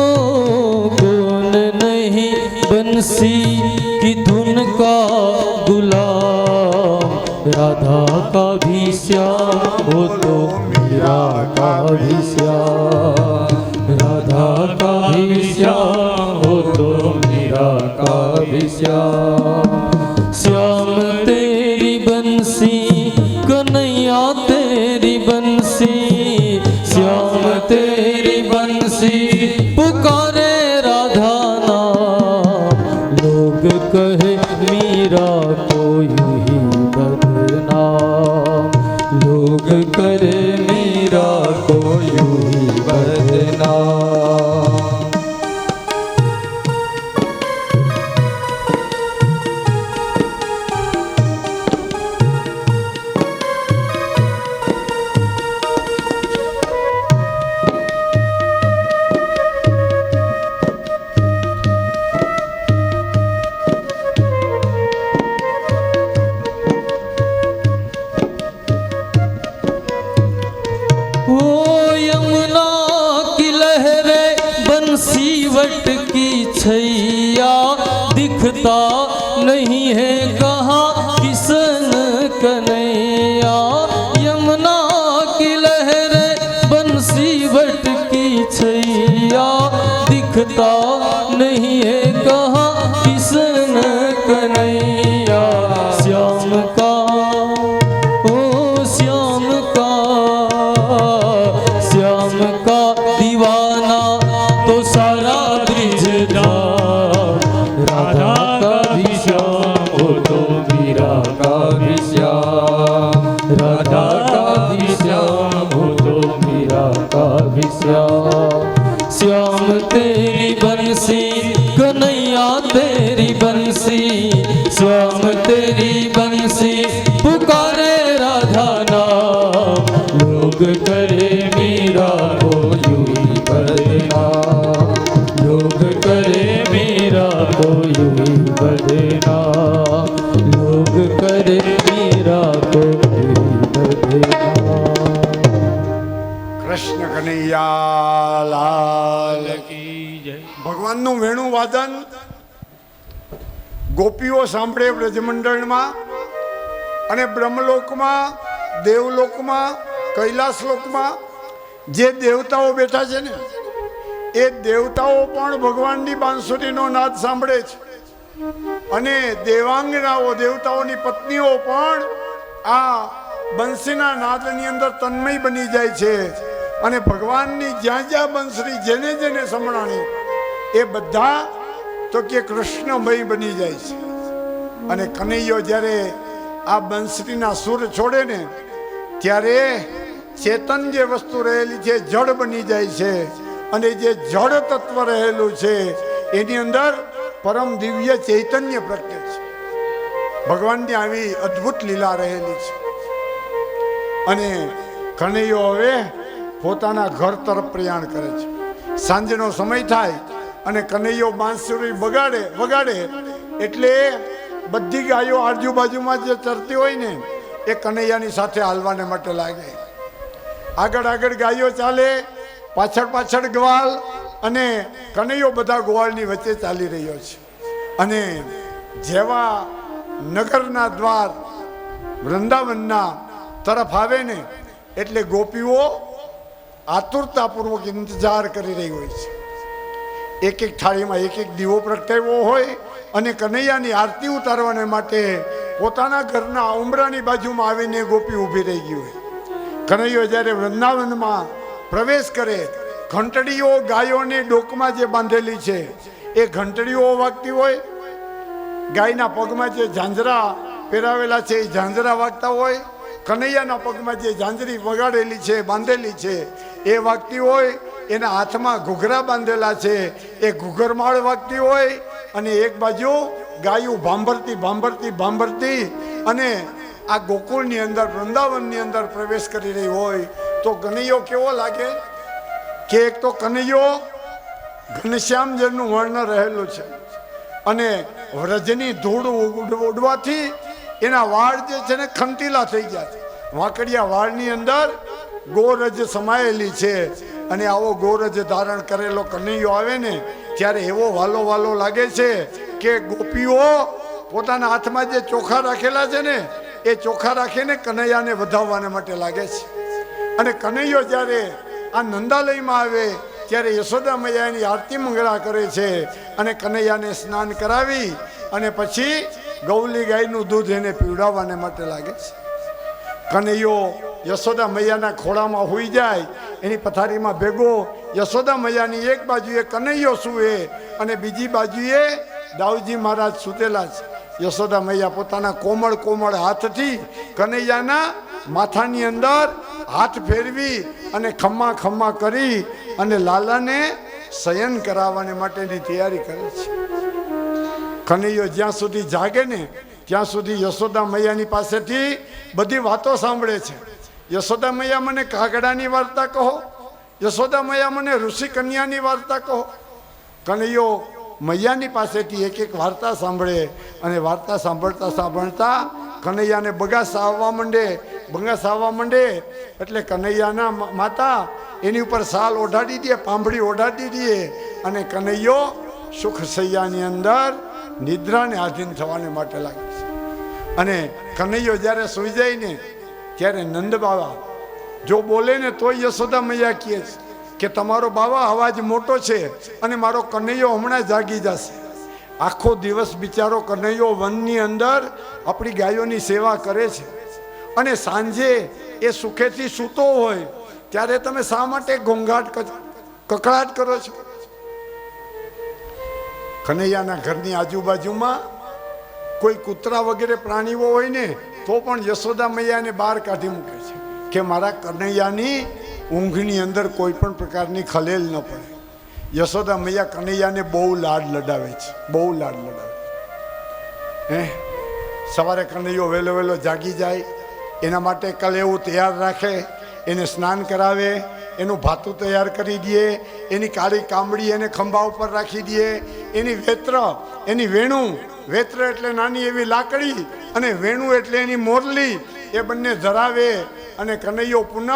कौन नहीं बंसी की धुन का गुलाम. राधा का भी श्याम हो तो मीरा का भी श्याम. राधा का भी श्याम हो तो मीरा का भी श्याम. श्याम तेरी बंसी कन्हैया तेरी बंसी, श्याम तेरी बंसी पुकारे राधा नाम. लोग कहे मीरा को यूं ही बदनाम, लोग करे मीरा को यूं ही बदनाम. वट की छैया दिखता नहीं है कहाँ किसन कन्हैया. यमुना की लहरें बंसी वट की छैया दिखता नहीं है कहाँ किसन कन्हैया. श्याम का ओ श्याम का, श्याम का दीवाना तो सारा ब्रिजदार. राधा का भी श्याम हो तो मीरा का भी श्याम. राधा का भी श्याम हो तो मीरा का भी श्याम. श्याम तेरी बंसी कन्हैया तेरी बंसी, श्याम तेरी बंसी पुकारे राधा नाम. लोग करे मीरा को यूं ही बदनाम, लोग करे मीरा को यूं ही बदनाम. लोग करे मीरा को यूं ही बदनाम. કૃષ્ણ કનૈયા લાલ की जय. ભગવાનનું વેણું વાદન ગોપીઓ સાંભળે બ્રજમંડળમાં અને બ્રહ્મલોકમાં, દેવલોકમાં, કૈલાસ લોકમાં જે દેવતાઓ બેઠા છે ને એ દેવતાઓ પણ ભગવાનની બાંસુરીનો નાદ સાંભળે છે અને દેવાંગનાઓ, દેવતાઓની પત્નીઓ પણ આ બંસીના નાદની અંદર તન્મય બની જાય છે અને ભગવાનની જ્યાં જ્યાં બંસરી જેને જેને સંભળાણી એ બધા તો કે કૃષ્ણમય બની જાય છે. અને કનૈયો જ્યારે આ બંસરીના સુર છોડે ને ત્યારે ચેતન જે વસ્તુ રહેલી છે જડ બની જાય છે અને જે જડ તત્વ રહેલું છે એની અંદર પરમ દિવ્ય ચૈતન્ય પ્રગટે છે. ભગવાનની આવી અદ્ભુત લીલા રહેલી છે. અને કનૈયો હવે પોતાના ઘર તરફ પ્રયાણ કરે છે. સાંજનો સમય થાય અને કનૈયો બાંસુરી વગાડે એટલે બધી ગાયો આજુબાજુમાં જે ચરતી હોય ને એ કનૈયાની સાથે હાલવાને માટે લાગે. આગળ આગળ ગાયો ચાલે, પાછળ પાછળ ગ્વાલ, અને કનૈયો બધા ગોવાળની વચ્ચે ચાલી રહ્યો છે. અને જેવા નગરના દ્વાર વૃંદાવનના તરફ આવે ને એટલે ગોપીઓ આતુરતાપૂર્વક ઇંતજાર કરી રહી હોય છે. એક એક થાળીમાં એક એક દીવો પ્રગટાવ્યો હોય અને કનૈયાની આરતી ઉતારવાને માટે પોતાના ઘરના ઉંબરાની બાજુમાં આવીને ગોપી ઊભી રહી ગઈ હોય. કનૈયો જ્યારે વૃંદાવનમાં પ્રવેશ કરે, ઘંટડીઓ ગાયોની ડોકમાં જે બાંધેલી છે એ ઘંટડીઓ વાગતી હોય, ગાયના પગમાં જે ઝાંઝરા પહેરાવેલા છે એ ઝાંઝરા વાગતા હોય, કનૈયાના પગમાં જે ઝાંઝરી વગાડેલી છે, બાંધેલી છે એ વાગતી હોય, એના હાથમાં ઘૂઘરા બાંધેલા છે એ ઘૂઘરમાળ વાગતી હોય, અને એક બાજુ ગાયું ભાંભરતી ભાંભરતી ભાંભરતી અને આ ગોકુળની અંદર વૃંદાવનની અંદર પ્રવેશ કરી રહી હોય. તો કનૈયો કેવો લાગે કે એક તો કનૈયો ઘનશ્યામજનનું વર્ણન રહેલું છે, અને વ્રજની ધૂળ ઉડવાથી એના વાળ જે છે ને ખંતીલા થઈ જાય. વાંકડિયા વાળની અંદર ગોરજ સમાયેલી છે, અને આવો ગોરજ ધારણ કરેલો કનૈયો આવે ને ત્યારે એવો વાલો વાલો લાગે છે કે ગોપીઓ પોતાના હાથમાં જે ચોખા રાખેલા છે ને એ ચોખા રાખીને કનૈયાને વધાવવાને માટે લાગે છે. અને કનૈયો જ્યારે આ નંદાલયમાં આવે ત્યારે યશોદા મૈયાની આરતી મંગળા કરે છે, અને કનૈયાને સ્નાન કરાવી અને પછી ગૌલી ગાયનું દૂધ એને પીવડાવવાને માટે લાગે છે. કનૈયો યશોદા મૈયાના ખોળામાં હોઈ જાય, એની પથારીમાં ભેગો યશોદા મૈયાની એક બાજુએ કનૈયો સૂવે અને બીજી બાજુએ દાઉજી મહારાજ સૂતેલા છે. યશોદા મૈયા પોતાના કોમળ કોમળ હાથથી કનૈયાના માથાની અંદર હાથ ફેરવી અને ખમ્મા ખમ્મા કરી અને લાલાને શયન કરાવવાને માટેની તૈયારી કરે છે. કનૈયો જ્યાં સુધી જાગે ને ત્યાં સુધી યશોદા મૈયાની પાસેથી બધી વાતો સાંભળે છે. યશોદા મૈયા મને કાગડાની વાર્તા કહો, યશોદા મૈયા મને ઋષિ કન્યાની વાર્તા કહો. કનૈયો મૈયાની પાસેથી એક એક વાર્તા સાંભળે, અને વાર્તા સાંભળતા સાંભળતા કનૈયાને બગાસ આવવા માંડે. બગાસ આવવા માંડે એટલે કનૈયાના માતા એની ઉપર સાલ ઓઢાડી દે, પાંભડી ઓઢાડી દે, અને કનૈયો સુખ સૈયાની અંદર નિદ્રાને આધીન થવાને માટે લાગે છે. અને કનૈયો જ્યારે સૂઈ જાય ને ત્યારે નંદ બાવા જો બોલે ને તોય યશોદા મૈયા કહે છે કે તમારો બાવા અવાજ મોટો છે અને મારો કનૈયો હમણાં જાગી જશે. આખો દિવસ બિચારો કનૈયો વનની અંદર આપણી ગાયોની સેવા કરે છે, અને સાંજે એ સુખેથી સૂતો હોય ત્યારે તમે શા માટે ઘોંઘાટ કકળાટ કરો છો? કનૈયાના ઘરની આજુબાજુમાં કોઈ કૂતરા વગેરે પ્રાણીઓ હોય ને તો પણ યશોદા મૈયાને બહાર કાઢી મૂકે છે કે મારા કનૈયાની ઊંઘની અંદર કોઈ પણ પ્રકારની ખલેલ ન પડે. યશોદા મૈયા કનૈયાને બહુ લાડ લડાવે છે, બહુ લાડ લડાવે. સવારે કનૈયો વહેલો વહેલો જાગી જાય એના માટે કલેવું તૈયાર રાખે, એને સ્નાન કરાવે, એનું ભાતું તૈયાર કરી દે, એની કાળી કામડી એને ખંભા ઉપર રાખી દે, એની વેત્ર, એની વેણું, વેત્ર એટલે નાની એવી લાકડી અને વેણું એટલે એની મોરલી, એ બંને ધરાવે. અને કનૈયો પુનઃ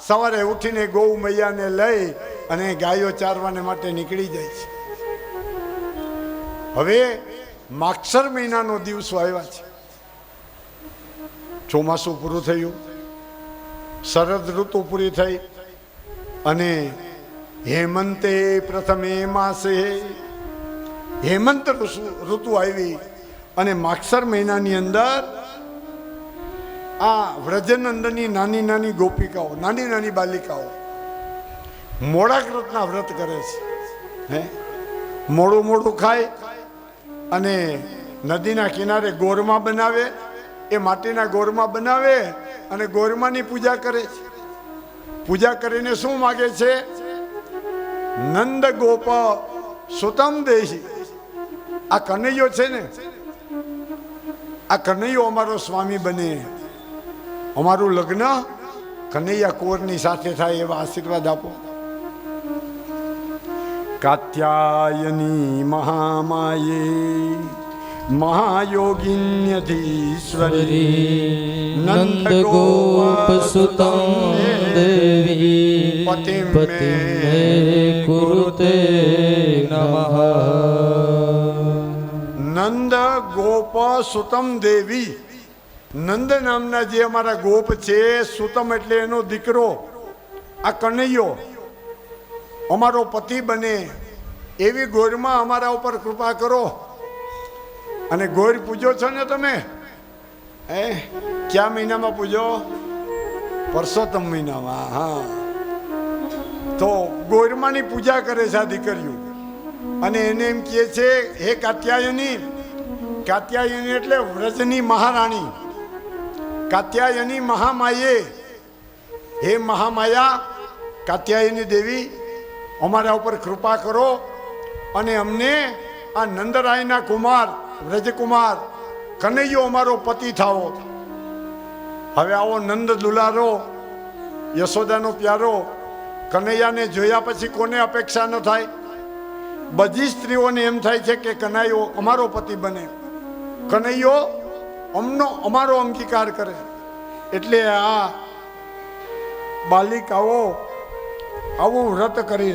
સવારે ઉઠીને ગૌ મૈયાને લઈ અને ગાયો ચારવાને માટે નીકળી જાય છે. હવે માગશર મહિનાનો દિવસો આવ્યા છે. ચોમાસું પૂરું થયું, શરદ ઋતુ પૂરી થઈ, અને હેમંતે પ્રથમે માસે હેમંત ઋતુ આવી. અને માગશર મહિનાની અંદર આ વ્રજનંદની નાની નાની ગોપિકાઓ, નાની નાની બાલિકાઓ મોડા વ્રતના વ્રત કરે છે. મોડું મોડું ખાય અને નદીના કિનારે ગોરમા બનાવે, એ માટીના ગોરમા બનાવે અને ગોરમાની પૂજા કરે છે. પૂજા કરીને શું માગે છે? નંદ ગોપ સુતમ દેહી. આ કનૈયો છે ને, આ કનૈયો અમારો સ્વામી બને, અમારું લગ્ન કનૈયા કુંવરની સાથે થાય એવા આશીર્વાદ આપો. કાત્યાયની મહામાયે મહાયોગિન્યધીશ્વરી નંદ ગોપ સુતં દેવી પતિં પતિં મે કુરુતે નમઃ. નંદ ગોપ સુતમ દેવી, નંદ નામના જે અમારા ગોપ છે, સુતમ એટલે એનો દીકરો, આ કનૈયો અમારો પતિ બને એવી ગોરમાં અમારા ઉપર કૃપા કરો. અને ગોર પૂજો છો ને તમે? કયા મહિનામાં પૂજો? પરસોત્તમ મહિનામાં. હા, તો ગોરમાની પૂજા કરે છે આ દીકરીઓ. અને એને એમ કહે છે, હે કાત્યાયની. કાત્યાયની એટલે વ્રજની મહારાણી, કાત્યાયની મહામાયે. હે મહામાયા કાત્યાયની દેવી, અમારા ઉપર કૃપા કરો અને અમને આ નંદરાયના કુમાર, વ્રજકુમાર કનૈયો અમારો પતિ થાવો. હવે આવો નંદ દુલારો, યશોદાનો પ્યારો કનૈયાને જોયા પછી કોને અપેક્ષા ન થાય? બધી સ્ત્રીઓને એમ થાય છે કે કનૈયો અમારો પતિ બને, કનૈયો અમારો અંગીકાર કરે. એટલે આ બાલિકાઓ આવું વ્રત કરી